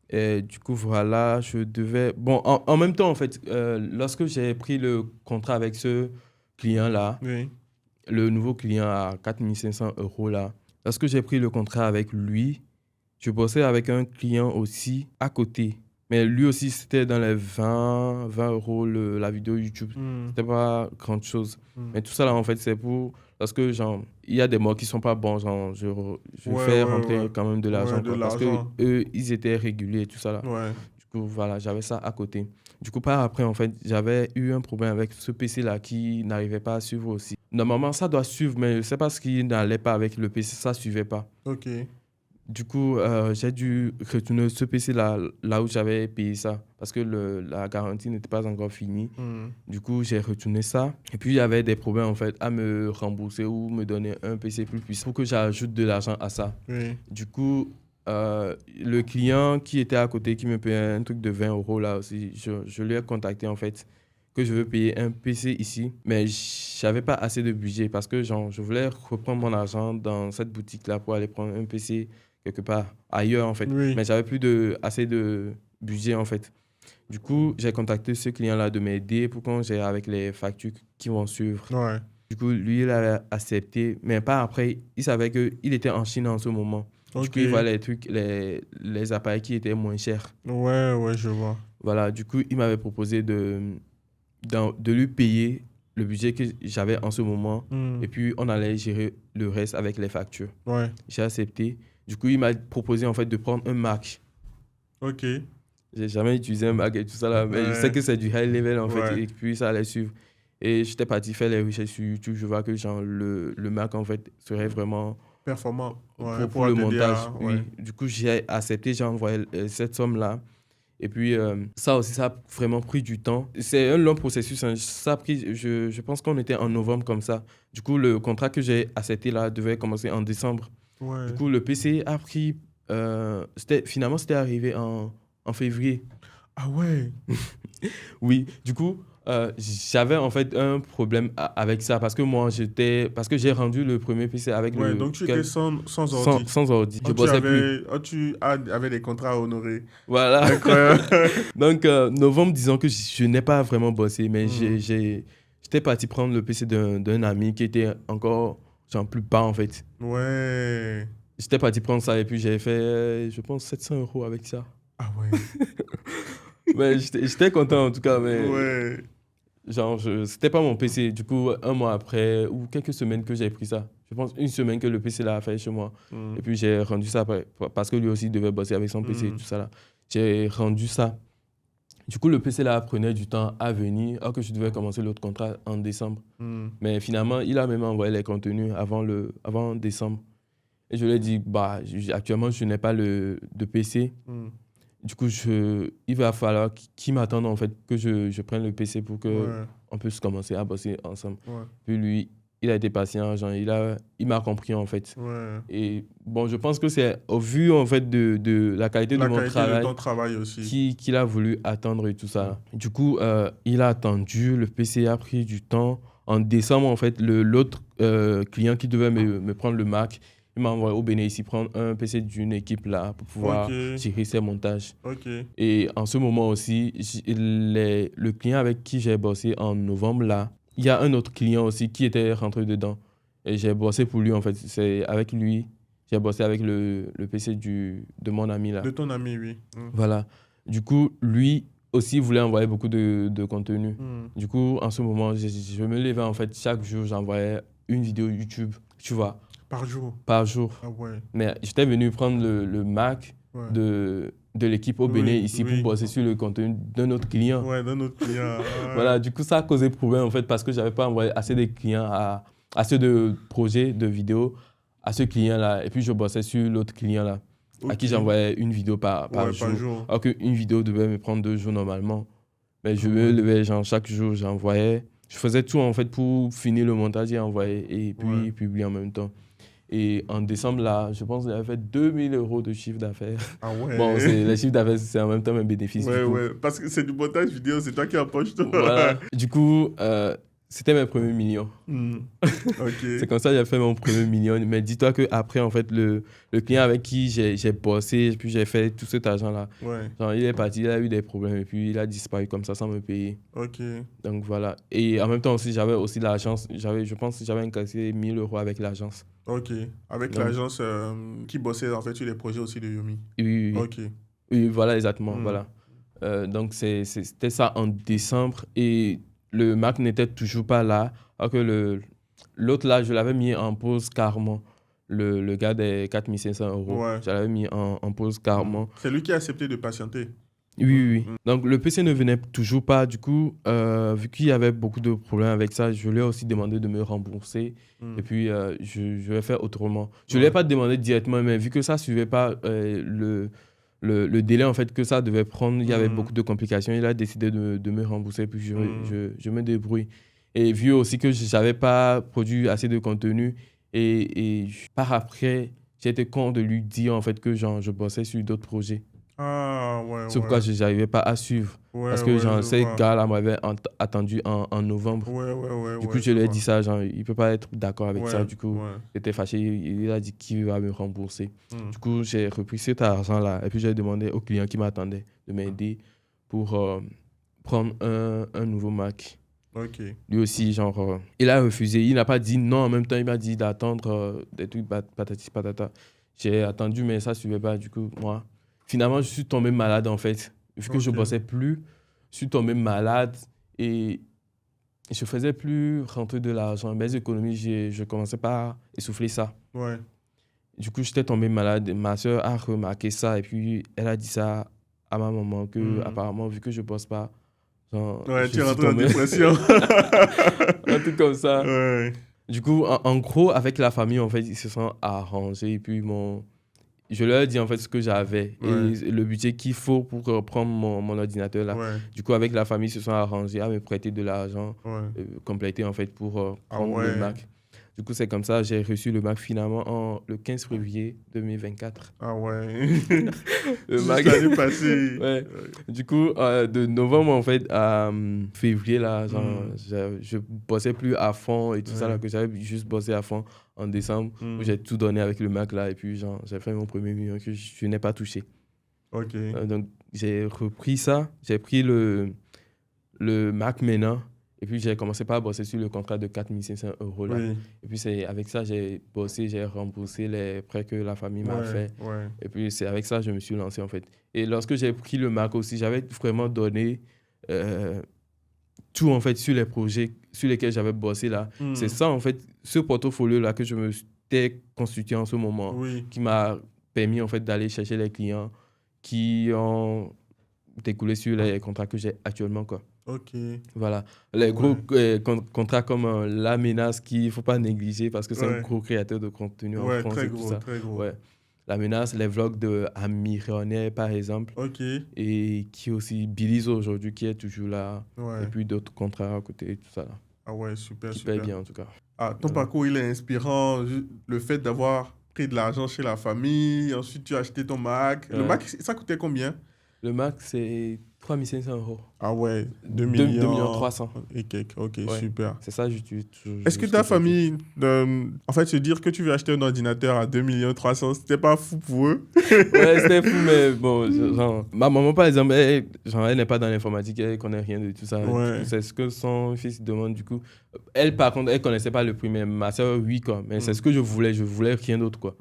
Et du coup, voilà, je devais... Bon, en même temps, en fait, lorsque j'ai pris le contrat avec ce client-là, Oui. le nouveau client à 4 500 euros là, lorsque j'ai pris le contrat avec lui, je bossais avec un client aussi à côté. Mais lui aussi, c'était dans les 20 euros la vidéo YouTube. Hmm. C'était pas grand chose. Hmm. Mais tout ça là, en fait, c'est pour... Parce que, genre, il y a des mots qui sont pas bons. Genre, je Ouais, fais ouais, rentrer ouais. quand même de l'argent, Ouais, de quoi. Parce que l'argent. eux, ils étaient réguliers et tout ça là. Ouais. Du coup, voilà, j'avais ça à côté. Du coup, par après, en fait, j'avais eu un problème avec ce PC-là qui n'arrivait pas à suivre aussi. Normalement, ça doit suivre, mais je sais pas ce qui n'allait pas avec le PC, ça suivait pas. Ok. Du coup, j'ai dû retourner ce PC-là, là où j'avais payé ça, parce que la garantie n'était pas encore finie. Hmm. Du coup, j'ai retourné ça. Et puis, il y avait des problèmes, en fait, à me rembourser ou me donner un PC plus puissant pour que j'ajoute de l'argent à ça. Oui. Du coup, le client qui était à côté, qui me payait un truc de 20 euros là aussi, je lui ai contacté en fait que je veux payer un PC ici, mais j'avais pas assez de budget parce que genre, je voulais reprendre mon argent dans cette boutique-là pour aller prendre un PC quelque part ailleurs en fait. Oui. Mais j'avais plus assez de budget en fait. Du coup, j'ai contacté ce client-là de m'aider pour qu'on gère avec les factures qui vont suivre. Ouais. Du coup, lui, il avait accepté, mais pas après. Il savait qu'il était en Chine en ce moment. Du Ok. coup, il voyait les trucs, les appareils qui étaient moins chers. Ouais, ouais, je vois. Voilà, du coup, il m'avait proposé de lui payer le budget que j'avais en ce moment. Hmm. Et puis, on allait gérer le reste avec les factures. Ouais. J'ai accepté. Du coup, il m'a proposé en fait de prendre un Mac. Ok. J'ai jamais utilisé un Mac et tout ça là, mais je sais Ouais. que c'est du high level en fait. Ouais. Et puis, ça allait suivre. Et j'étais parti faire les recherches sur YouTube. Je vois que genre, le Mac en fait serait vraiment Performant. Ouais. pour le t'aider montage, à- oui. Ouais. Du coup, j'ai accepté, j'ai envoyé cette somme-là. Et puis, ça aussi, ça a vraiment pris du temps. C'est un long processus. Hein. Ça a pris, je pense qu'on était en novembre comme ça. Du coup, le contrat que j'ai accepté là devait commencer en décembre. Ouais. Du coup, le PC a pris... finalement, c'était arrivé en février. Ah ouais. Oui, du coup, J'avais en fait un problème avec ça parce que parce que j'ai rendu le premier PC avec Ouais, le donc tu étais sans ordi. sans ordi. Je Oh, bossais plus. avais des contrats à honorer. Voilà. Incroyable. Donc, novembre, disons que je n'ai pas vraiment bossé, mais j'étais parti prendre le PC d'un ami qui était encore, genre, plus bas, en fait. Ouais. J'étais parti prendre ça et puis j'ai fait, je pense, 700 € avec ça. Ah ouais. Mais j'étais content, en tout cas, mais Ouais. genre, c'était pas mon PC. Du coup, un mois après, ou quelques semaines que j'ai pris ça. Je pense une semaine que le PC l'a fait chez moi. Mm. Et puis, j'ai rendu ça après, parce que lui aussi devait bosser avec son PC et tout ça, là. J'ai rendu ça. Du coup, le PC là prenait du temps à venir, alors que je devais commencer l'autre contrat en décembre. Mm. Mais finalement, il a même envoyé les contenus avant décembre. Et je lui ai dit, bah, actuellement, je n'ai pas de PC. Mm. Du coup, il va falloir qu'il m'attende en fait que je prenne le PC pour que Ouais. on puisse commencer à bosser ensemble. Ouais. Puis lui, il a été patient, genre, il m'a compris en fait. Ouais. Et bon, je pense que c'est au vu en fait de la qualité de mon de travail ton travail aussi. qu'il a voulu attendre et tout ça. Du coup, il a attendu, le PC a pris du temps. En décembre, en fait, l'autre client qui devait me prendre le Mac, il m'a envoyé au Bénin ici prendre un PC d'une équipe là pour pouvoir Ok. gérer ses montages. Ok. Et en ce moment aussi, le client avec qui j'ai bossé en novembre là, il y a un autre client aussi qui était rentré dedans. Et j'ai bossé pour lui en fait. C'est avec lui, j'ai bossé avec le PC de mon ami là. De ton ami, oui. Mm. Voilà. Du coup, lui aussi voulait envoyer beaucoup de contenu. Mm. Du coup, en ce moment, je me levais en fait, chaque jour, j'envoyais une vidéo YouTube, tu vois, Par jour. par jour. Ah ouais. Mais j'étais venu prendre le Mac Ouais. de l'équipe au Bénin ici pour oui. bosser sur le contenu d'un autre client. Ouais, d'un autre client. Ouais. Voilà, du coup, ça a causé problème en fait parce que j'avais pas envoyé assez de clients assez de projets de vidéos à ce client-là. Et puis, je bossais sur l'autre client-là, à qui Ok. j'envoyais une vidéo par Ouais, jour. par jour. Alors qu'une vidéo devait me prendre 2 jours normalement. Mais je me levais, genre, chaque jour, j'envoyais. Je faisais tout en fait pour finir le montage et envoyer et puis Ouais. publier en même temps. Et en décembre, là, je pense que j'avais fait 2000 € de chiffre d'affaires. Ah ouais. Bon, les chiffres d'affaires, c'est en même temps mes bénéfices. Ouais, du coup. ouais. Parce que c'est du montage vidéo, c'est toi qui empoches tout. Voilà. Du coup, c'était mes premiers millions. Mm. Ok. C'est comme ça que j'ai fait mon premier million. Mais dis-toi qu'après, en fait, le client avec qui j'ai bossé, puis j'ai fait tout cet argent-là, Ouais. genre, il est parti, il a eu des problèmes et puis il a disparu comme ça sans me payer. Ok. Donc voilà. Et en même temps aussi, j'avais aussi l'agence. Je pense que j'avais incassé 1000 € avec l'agence. Ok. Avec Donc, l'agence qui bossait en fait sur les projets aussi de Yomi. oui, oui, Ok. oui, voilà, exactement. Mm. Voilà. Donc c'était ça en décembre et le Mac n'était toujours pas là. Alors que l'autre là, je l'avais mis en pause carrément. Le gars des 4500 €. Ouais. Je l'avais mis en pause carrément. C'est lui qui a accepté de patienter. Oui, oui, oui. Mm. Donc le PC ne venait toujours pas. Du coup, vu qu'il y avait beaucoup de problèmes avec ça, je lui ai aussi demandé de me rembourser. Mm. Et puis, je vais faire autrement. Je ne lui ai pas demandé directement, mais vu que ça ne suivait pas le délai en fait, que ça devait prendre, il y avait beaucoup de complications, il a décidé de me rembourser. Puis, je me débrouille. Et vu aussi que je n'avais pas produit assez de contenu, et par après, j'ai été con de lui dire en fait que genre, je bossais sur d'autres projets. Ah ouais, C'est pourquoi je n'arrivais pas à suivre. Ouais, Parce que ouais, genre, je ces vois. gars-là m'avaient attendu en novembre. Ouais, Du ouais, coup, je lui ai dit ça, genre, il ne peut pas être d'accord avec ça. Ouais, Du coup, ouais. j'étais fâché. Il a dit qu'il va me rembourser. Mm. Du coup, j'ai repris cet argent-là. Et puis, j'ai demandé au client qui m'attendait de m'aider pour prendre un nouveau Mac. Ok. Lui aussi, genre, il a refusé. Il n'a pas dit non en même temps. Il m'a dit d'attendre des trucs patati patata. J'ai attendu, mais ça ne suivait pas. Du coup, moi, finalement, je suis tombé malade en fait. Vu que je ne Ok. bossais plus, je suis tombé malade et je ne faisais plus rentrer de l'argent. Mes économies, je commençais pas à essouffler ça. Ouais. Du coup, j'étais tombé malade. Ma soeur a remarqué ça et puis elle a dit ça à ma maman que apparemment, vu que je ne bosse pas, genre, Ouais, je tu es suis rentré en tombé. dépression. Un truc comme ça. Ouais. Du coup, en gros, avec la famille, en fait, ils se sont arrangés. Et puis, je leur ai dit en fait ce que j'avais Ouais. et le budget qu'il faut pour prendre mon ordinateur là. Ouais. Du coup, avec la famille, ils se sont arrangés à me prêter de l'argent Ouais. complété en fait pour Ah prendre ouais. le Mac. Du coup, c'est comme ça, j'ai reçu le Mac finalement le 15 février 2024. Ah ouais. Le Juste Mac. l'année passée. Ouais. Du coup, de novembre en fait à février, là, genre, je bossais plus à fond et tout ça, là, que j'avais juste bossé à fond en décembre, où j'ai tout donné avec le Mac, là, et puis genre, j'ai fait mon premier million que je n'ai pas touché. Ok. Donc, j'ai repris ça, j'ai pris le Mac maintenant. Et puis, j'ai commencé par bosser sur le contrat de 4 500 € là. Oui. Et puis, c'est avec ça, j'ai bossé, j'ai remboursé les prêts que la famille m'a fait. Ouais. Et puis, c'est avec ça que je me suis lancé, en fait. Et lorsque j'ai pris le Mac aussi, j'avais vraiment donné tout, en fait, sur les projets sur lesquels j'avais bossé là. C'est ça, en fait, ce portfolio-là que je me suis constitué en ce moment, qui m'a permis, en fait, d'aller chercher les clients qui ont découlé sur les contrats que j'ai actuellement, quoi. Ok. Voilà. Les gros contrats comme La Menace, qu'il ne faut pas négliger parce que c'est un gros créateur de contenu en France très et gros, tout ça. très gros. Ouais. La Menace, les vlogs de Amirionnet, par exemple. Ok. Et qui aussi, Billy's aujourd'hui, qui est toujours là. Ouais. Et puis d'autres contrats à côté, tout ça là. Ah ouais, super, Qui super. paye bien en tout cas. Ah, ton parcours, il est inspirant. Le fait d'avoir pris de l'argent chez la famille, ensuite tu as acheté ton Mac. Le Mac, ça coûtait combien? Le Mac, c'est 3 500 €. Ah ouais, 2 millions millions 300. et quelques. Ok, Ouais. super. C'est ça, j'utilise toujours. Est-ce que ta famille, en fait, se dire que tu veux acheter un ordinateur à 2 millions 300, c'était pas fou pour eux? Ouais, c'était fou, mais bon, genre, ma maman, par exemple, elle n'est pas dans l'informatique, elle connaît rien de tout ça. Ouais. C'est ce que son fils demande, du coup. Elle, par contre, elle connaissait pas le prix, mais ma soeur, oui, quoi. Mais c'est ce que je voulais rien d'autre, quoi.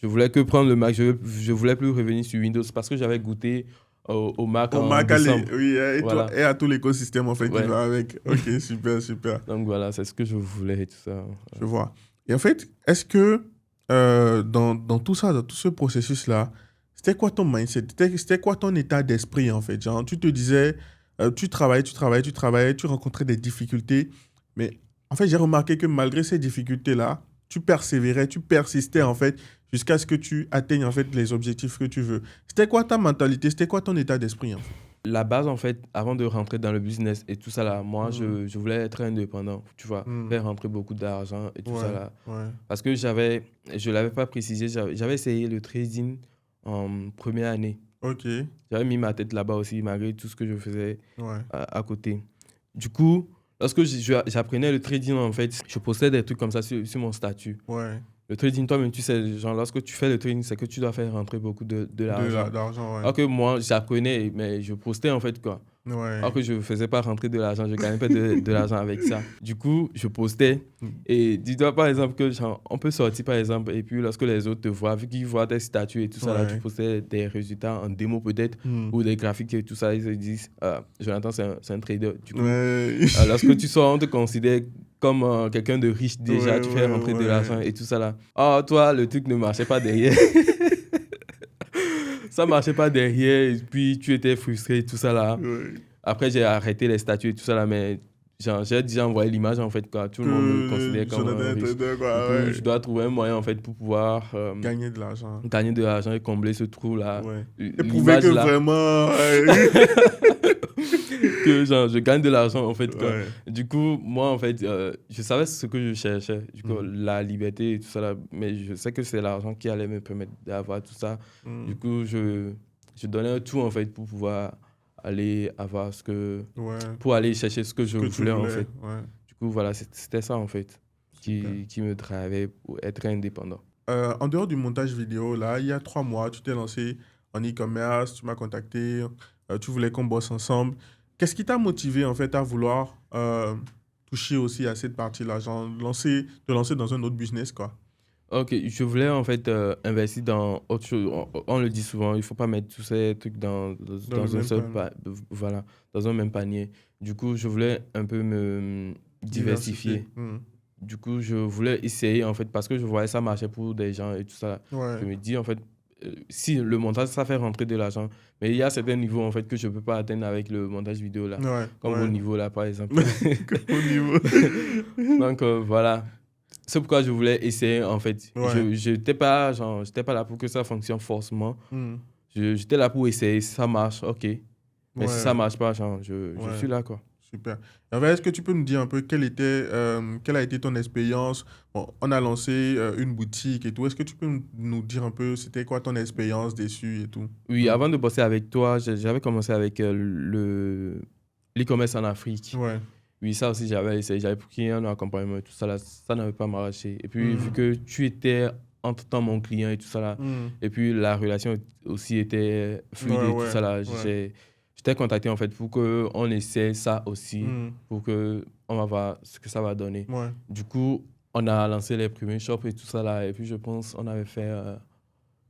Je voulais que prendre le Mac, je voulais plus revenir sur Windows parce que j'avais goûté au Mac en décembre. Oui, et, Voilà. et à tout l'écosystème, en fait, qui Ouais. va avec. Ok, super, super. Donc voilà, c'est ce que je voulais et tout ça. Je vois. Et en fait, est-ce que dans tout ça, dans tout ce processus-là, c'était quoi ton mindset? C'était quoi ton état d'esprit, en fait? Genre, tu te disais, tu travaillais, tu rencontrais des difficultés, mais en fait, j'ai remarqué que malgré ces difficultés-là, tu persévérais, tu persistais, en fait, jusqu'à ce que tu atteignes, en fait, les objectifs que tu veux. C'était quoi ta mentalité? C'était quoi ton état d'esprit, en fait? La base, en fait, avant de rentrer dans le business et tout ça là, moi, je voulais être indépendant, tu vois, faire rentrer beaucoup d'argent et tout ça là. Ouais. Parce que je ne l'avais pas précisé, j'avais essayé le trading en première année. Ok. J'avais mis ma tête là-bas aussi, malgré tout ce que je faisais Ouais. à côté. Du coup, lorsque j'apprenais le trading, en fait, je postais des trucs comme ça sur mon statut. Ouais. Le trading, toi-même, tu sais, genre, lorsque tu fais le trading, c'est que tu dois faire rentrer beaucoup de l'argent. D'argent, ouais. Alors que moi, j'apprenais, mais je postais, en fait, quoi. Ouais. Alors que je ne faisais pas rentrer de l'argent, je ne gagnais pas de l'argent avec ça. Du coup, je postais. Et dis-toi, par exemple, que genre, on peut sortir, par exemple, et puis lorsque les autres te voient, vu qu'ils voient tes statuts et tout ça, là, tu postais des résultats en démo peut-être, ou des graphiques et tout ça, ils se disent, Jonathan, c'est un trader. Du coup, lorsque tu sors, on te considère comme quelqu'un de riche déjà, tu fais rentrer de l'argent et tout ça là. Oh, toi, le truc ne marchait pas derrière. Ça marchait pas derrière, et puis tu étais frustré et tout ça là. Ouais. Après, j'ai arrêté les statuts et tout ça là, mais genre, j'ai déjà envoyé l'image en fait, quoi. Tout le monde me considère comme un riche. Du coup, je dois trouver un moyen en fait pour pouvoir gagner de l'argent. Gagner de l'argent et combler ce trou là. Ouais. Et prouver que là, vraiment. que genre, je gagne de l'argent en fait, quoi. Ouais. Du coup, moi en fait, je savais ce que je cherchais, du coup, la liberté et tout ça là, mais je sais que c'est l'argent qui allait me permettre d'avoir tout ça. Du coup, je donnais un tout en fait pour pouvoir aller avoir ce que pour aller chercher ce que je voulais en fait. Ouais. Du coup, voilà, c'était ça en fait qui me travaillait pour être indépendant. En dehors du montage vidéo, là, il y a 3 mois, tu t'es lancé en e-commerce, tu m'as contacté, tu voulais qu'on bosse ensemble. Qu'est-ce qui t'a motivé en fait à vouloir toucher aussi à cette partie-là, genre te lancer dans un autre business, quoi? Ok, je voulais en fait investir dans autre chose. On le dit souvent, il ne faut pas mettre tous ces trucs dans un seul voilà, dans un même panier. Du coup, je voulais un peu me diversifier. Du coup, je voulais essayer en fait parce que je voyais ça marcher pour des gens et tout ça. Ouais. Je me dis en fait, si le montage, ça fait rentrer de l'argent, mais il y a certains niveaux en fait que je ne peux pas atteindre avec le montage vidéo là. Comme au niveau là, par exemple. Comme au niveau. Donc voilà. C'est pourquoi je voulais essayer, en fait. Je n'étais pas là pour que ça fonctionne forcément. J'étais là pour essayer. Si ça marche, OK. Mais si ça ne marche pas, genre, je suis là, quoi. super. En fait, est-ce que tu peux nous dire un peu quelle a été ton expérience? Bon, on a lancé une boutique et tout. Est-ce que tu peux nous dire un peu c'était quoi ton expérience dessus et tout? Oui, Hmm. avant de bosser avec toi, j'avais commencé avec l'e-commerce en Afrique. Ouais. Oui, ça aussi, j'avais essayé. J'avais pris un accompagnement et tout ça, là, ça n'avait pas marché. Et puis, vu Hmm. que tu étais entre-temps mon client et tout ça, là, Hmm. et puis la relation aussi était fluide Ouais, et tout ouais, ça, là, ouais. j'étais contacté en fait pour qu'on essaie ça aussi, Hmm. pour qu'on va voir ce que ça va donner. Ouais. Du coup, on a lancé les premiers shops et tout ça, là, et puis je pense on avait fait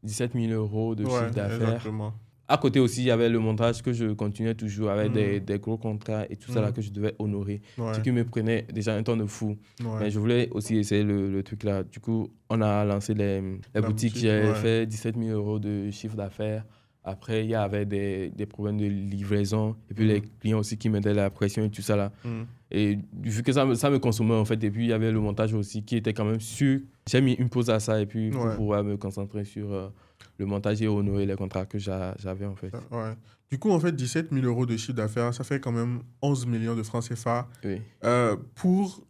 17 000 euros de Ouais, chiffre d'affaires. exactement. À côté aussi, il y avait le montage que je continuais toujours avec Hmm. des gros contrats et tout ça là Hmm. que je devais honorer. Ce Ouais, qui me prenait déjà un temps de fou. ouais. Mais je voulais aussi essayer le truc là. Du coup, on a lancé les La boutiques. boutique, J'ai ouais. fait 17 000 euros de chiffre d'affaires. Après, il y avait des problèmes de livraison. Et puis Hmm. les clients aussi qui mettaient la pression et tout ça là. Hmm. Et vu que ça me consommait en fait. Et puis, il y avait le montage aussi qui était quand même sûr. J'ai mis une pause à ça et puis pour Ouais. pouvoir me concentrer sur le montage et honorer les contrats que j'avais en fait. Ouais. Du coup, en fait, 17 000 euros de chiffre d'affaires, ça fait quand même 11 millions de francs CFA. Oui. Pour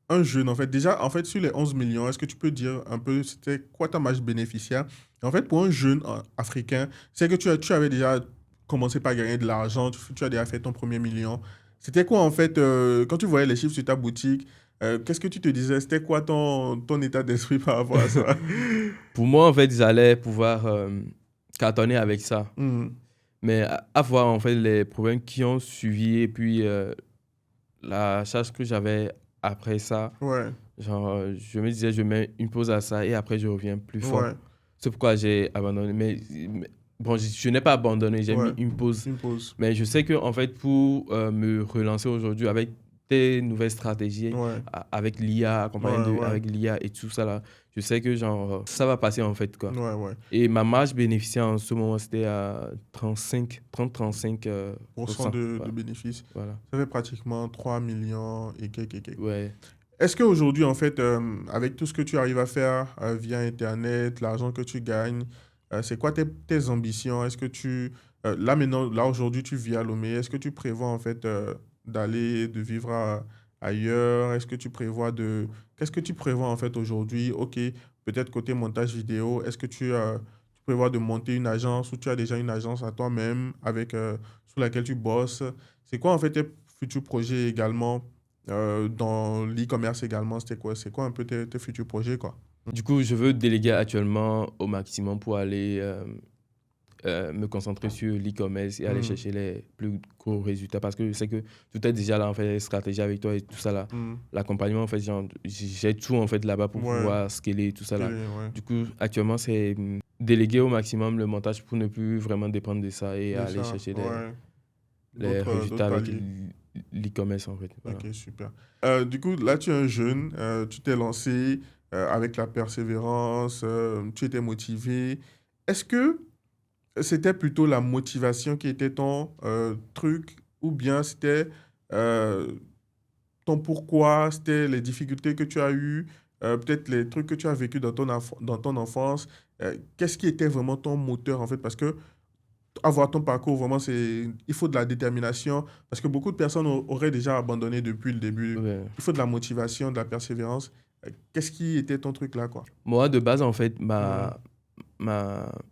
un jeune, en fait, déjà, en fait, sur les 11 millions, est-ce que tu peux dire un peu, c'était quoi ta marge bénéficiaire? En fait, pour un jeune africain, c'est que tu avais déjà commencé par gagner de l'argent, tu as déjà fait ton premier million. C'était quoi, en fait, quand tu voyais les chiffres sur ta boutique, qu'est-ce que tu te disais? C'était quoi ton état d'esprit par rapport à ça? Pour moi, en fait, j'allais pouvoir cartonner avec ça. Hmm. Mais à voir, en fait, les problèmes qui ont suivi et puis la charge que j'avais après ça, Ouais, genre, je me disais, je mets une pause à ça et après, je reviens plus fort. ouais, C'est pourquoi j'ai abandonné. Bon, je n'ai pas abandonné, j'ai ouais. mis une pause. Une pause. Mais je sais que, en fait, pour me relancer aujourd'hui avec des nouvelles stratégies, Ouais, avec l'IA, ouais, ouais, avec l'IA et tout ça, là, je sais que, genre, ça va passer, en fait, quoi. ouais, ouais. Et ma marge bénéficiaire en ce moment, c'était à 30-35%. Pourcent de Voilà. bénéfices. Voilà. Ça fait pratiquement 3 millions et quelques. Ouais. Est-ce qu'aujourd'hui, en fait, avec tout ce que tu arrives à faire via Internet, l'argent que tu gagnes, c'est quoi tes ambitions? Est-ce que là maintenant, là aujourd'hui, tu vis à Lomé. Est-ce que tu prévois en fait de vivre ailleurs? Est-ce que tu prévois Qu'est-ce que tu prévois en fait aujourd'hui? Ok, peut-être côté montage vidéo. Est-ce que tu prévois de monter une agence ou tu as déjà une agence à toi-même sous laquelle tu bosses? C'est quoi en fait tes futurs projets également? Dans l'e-commerce également, c'est quoi un peu tes futurs projets, quoi? Du coup, je veux déléguer actuellement au maximum pour aller me concentrer sur l'e-commerce et aller Hmm. chercher les plus gros résultats parce que je sais que tout est déjà là, en fait, les stratégies avec toi et tout ça là. Hmm. L'accompagnement, en fait, genre, j'ai tout en fait là-bas pour Ouais, pouvoir scaler tout ça là. ouais, Du coup, actuellement, c'est déléguer au maximum le montage pour ne plus vraiment dépendre de ça et c'est aller ça, chercher ouais. les D'autres résultats avec paliers. l'e-commerce en fait. Voilà. Ok, super. Du coup, là, tu es un jeune, tu t'es lancé avec la persévérance, tu étais motivé. Est-ce que c'était plutôt la motivation qui était ton truc ou bien c'était euh, ton pourquoi, c'était les difficultés que tu as eues, peut-être les trucs que tu as vécu dans ton enfance. Qu'est-ce qui était vraiment ton moteur en fait? Parce que avoir ton parcours, vraiment, il faut de la détermination. Parce que beaucoup de personnes auraient déjà abandonné depuis le début. Ouais. Il faut de la motivation, de la persévérance. Qu'est-ce qui était ton truc là, quoi? Moi, de base, en fait, Hmm.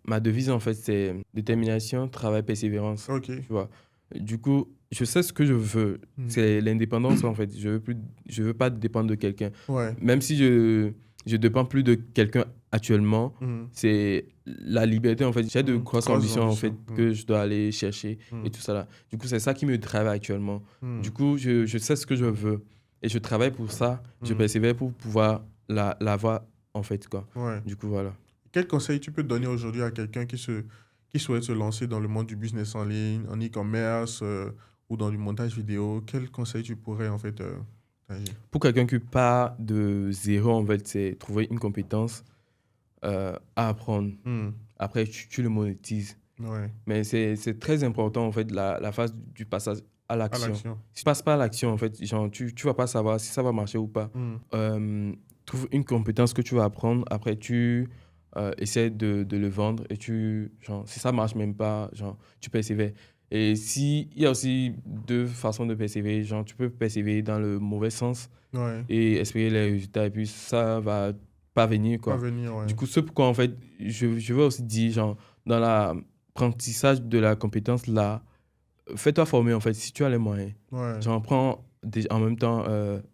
ma devise, en fait, c'est détermination, travail, persévérance. Ok. Tu vois. Du coup, je sais ce que je veux. Hmm. C'est l'indépendance, en fait. Je veux pas dépendre de quelqu'un. Ouais. Même si je dépends plus de quelqu'un actuellement, Hmm. c'est la liberté, en fait. J'ai de grosses ambitions, en fait, Hmm. que je dois aller chercher Hmm. et tout ça là. Du coup, c'est ça qui me travaille actuellement. Hmm. Du coup, je sais ce que je veux. Et je travaille pour ça. Je Hmm. persévère pour pouvoir l'avoir, en fait, quoi. Ouais. Du coup, voilà. Quel conseil tu peux donner aujourd'hui à quelqu'un qui souhaite se lancer dans le monde du business en ligne, en e-commerce ou dans du montage vidéo? Quel conseil tu pourrais en fait partager? Pour quelqu'un qui part de zéro, en fait, c'est trouver une compétence à apprendre. Hmm. Après, tu le monétises. Ouais. Mais c'est très important, en fait, la phase du passage à À l'action. l'action. Si tu passes pas à l'action, en fait, genre, tu vas pas savoir si ça va marcher ou pas. Hmm. Trouve une compétence que tu vas apprendre. Après, tu essaies de le vendre et genre, si ça marche même pas, genre, tu persévères. Et si, il y a aussi deux façons de persévérer. Genre, tu peux persévérer dans le mauvais sens Ouais. et espérer les résultats, et puis ça va pas venir, Pas quoi. venir, Du ouais. coup, c'est pourquoi, en fait, je veux aussi dire, genre, dans l'apprentissage de la compétence, là, fais-toi former, en fait, si tu as les moyens. Ouais. J'en prends en même temps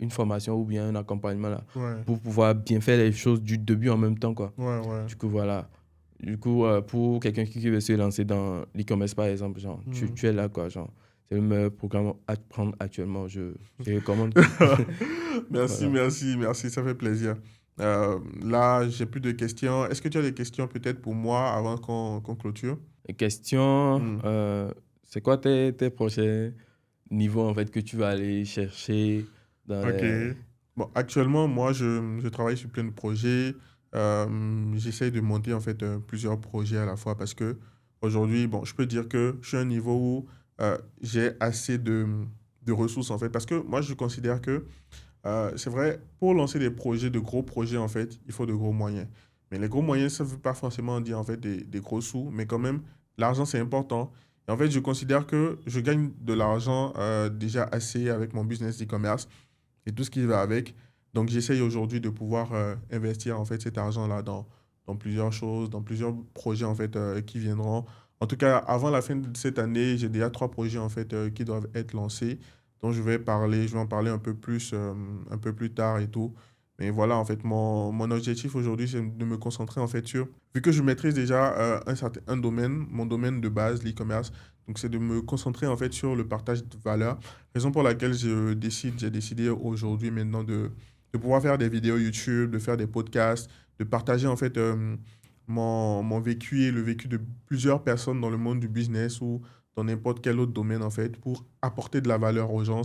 une formation ou bien un accompagnement, là, Ouais. pour pouvoir bien faire les choses du début en même temps, quoi. Ouais, ouais. Du coup, voilà. Du coup, pour quelqu'un qui veut se lancer dans l'e-commerce, par exemple, genre, Mhm. tu es là, quoi, genre. C'est le meilleur programme à prendre actuellement, je recommande, quoi. Merci, Voilà. merci, merci, ça fait plaisir. Là, j'ai plus de questions. Est-ce que tu as des questions peut-être pour moi avant qu'on clôture? Et question, Hmm. c'est quoi tes prochains niveaux, en fait, que tu vas aller chercher dans Ok. les... Bon, actuellement, moi, je travaille sur plein de projets. J'essaye de monter en fait plusieurs projets à la fois parce que aujourd'hui, bon, je peux dire que je suis à un niveau où j'ai assez de ressources en fait. Parce que moi, je considère que c'est vrai, pour lancer des projets, de gros projets en fait, il faut de gros moyens. Mais les gros moyens, ça ne veut pas forcément dire en fait des gros sous, mais quand même, l'argent, c'est important. Et en fait, je considère que je gagne de l'argent déjà assez avec mon business d'e-commerce et tout ce qui va avec. Donc, j'essaye aujourd'hui de pouvoir investir en fait cet argent-là dans plusieurs choses, dans plusieurs projets en fait qui viendront. En tout cas, avant la fin de cette année, j'ai déjà 3 projets en fait qui doivent être lancés, dont je vais en parler un peu plus tard et tout. Mais voilà, en fait, mon objectif aujourd'hui, c'est de me concentrer en fait sur, vu que je maîtrise déjà un domaine, mon domaine de base, l'e-commerce, donc c'est de me concentrer en fait sur le partage de valeur. Raison pour laquelle j'ai décidé aujourd'hui maintenant de pouvoir faire des vidéos YouTube, de faire des podcasts, de partager en fait mon vécu et le vécu de plusieurs personnes dans le monde du business ou dans n'importe quel autre domaine en fait pour apporter de la valeur aux gens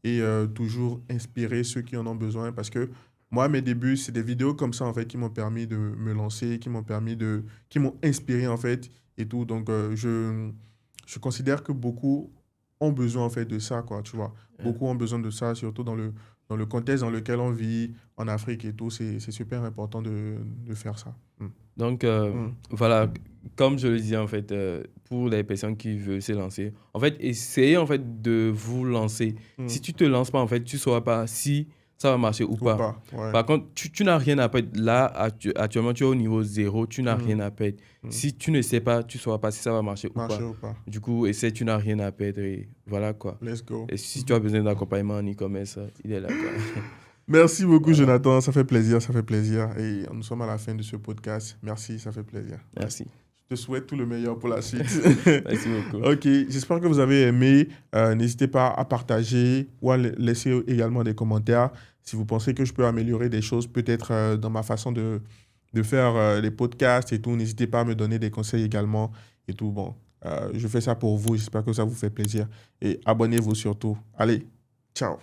et toujours inspirer ceux qui en ont besoin parce que moi, mes débuts, c'est des vidéos comme ça en fait qui m'ont permis de me lancer, qui m'ont inspiré en fait et tout. Donc, je considère que beaucoup ont besoin en fait de ça, quoi, tu vois. euh, Beaucoup ont besoin de ça, surtout dans le contexte dans lequel on vit, en Afrique et tout. C'est super important de faire ça. Mm. Donc, Mm. voilà, comme je le disais, en fait, pour les personnes qui veulent se lancer, en fait, essayez, en fait, de vous lancer. Mm. Si tu te lances pas, en fait, tu sauras pas si ça va marcher ou Ou pas. pas, ouais. Par contre, tu n'as rien à perdre. Là, actuellement, tu es au niveau zéro, tu n'as Mm. rien à perdre. Mm. Si tu ne sais pas, tu sauras pas si ça va marcher ou Marcher pas. ou pas. Du coup, essaie, tu n'as rien à perdre et voilà, quoi. Let's go. Et si tu as besoin d'accompagnement en e-commerce, il est là, quoi. Merci beaucoup, Voilà, Jonathan. Ça fait plaisir, ça fait plaisir. Et nous sommes à la fin de ce podcast. Merci, ça fait plaisir. Ouais. merci. Je te souhaite tout le meilleur pour la suite. Merci beaucoup. Ok, j'espère que vous avez aimé. N'hésitez pas à partager ou à laisser également des commentaires si vous pensez que je peux améliorer des choses, peut-être dans ma façon de faire les podcasts et tout. N'hésitez pas à me donner des conseils également et tout. Bon, je fais ça pour vous. J'espère que ça vous fait plaisir. Et abonnez-vous surtout. Allez, ciao.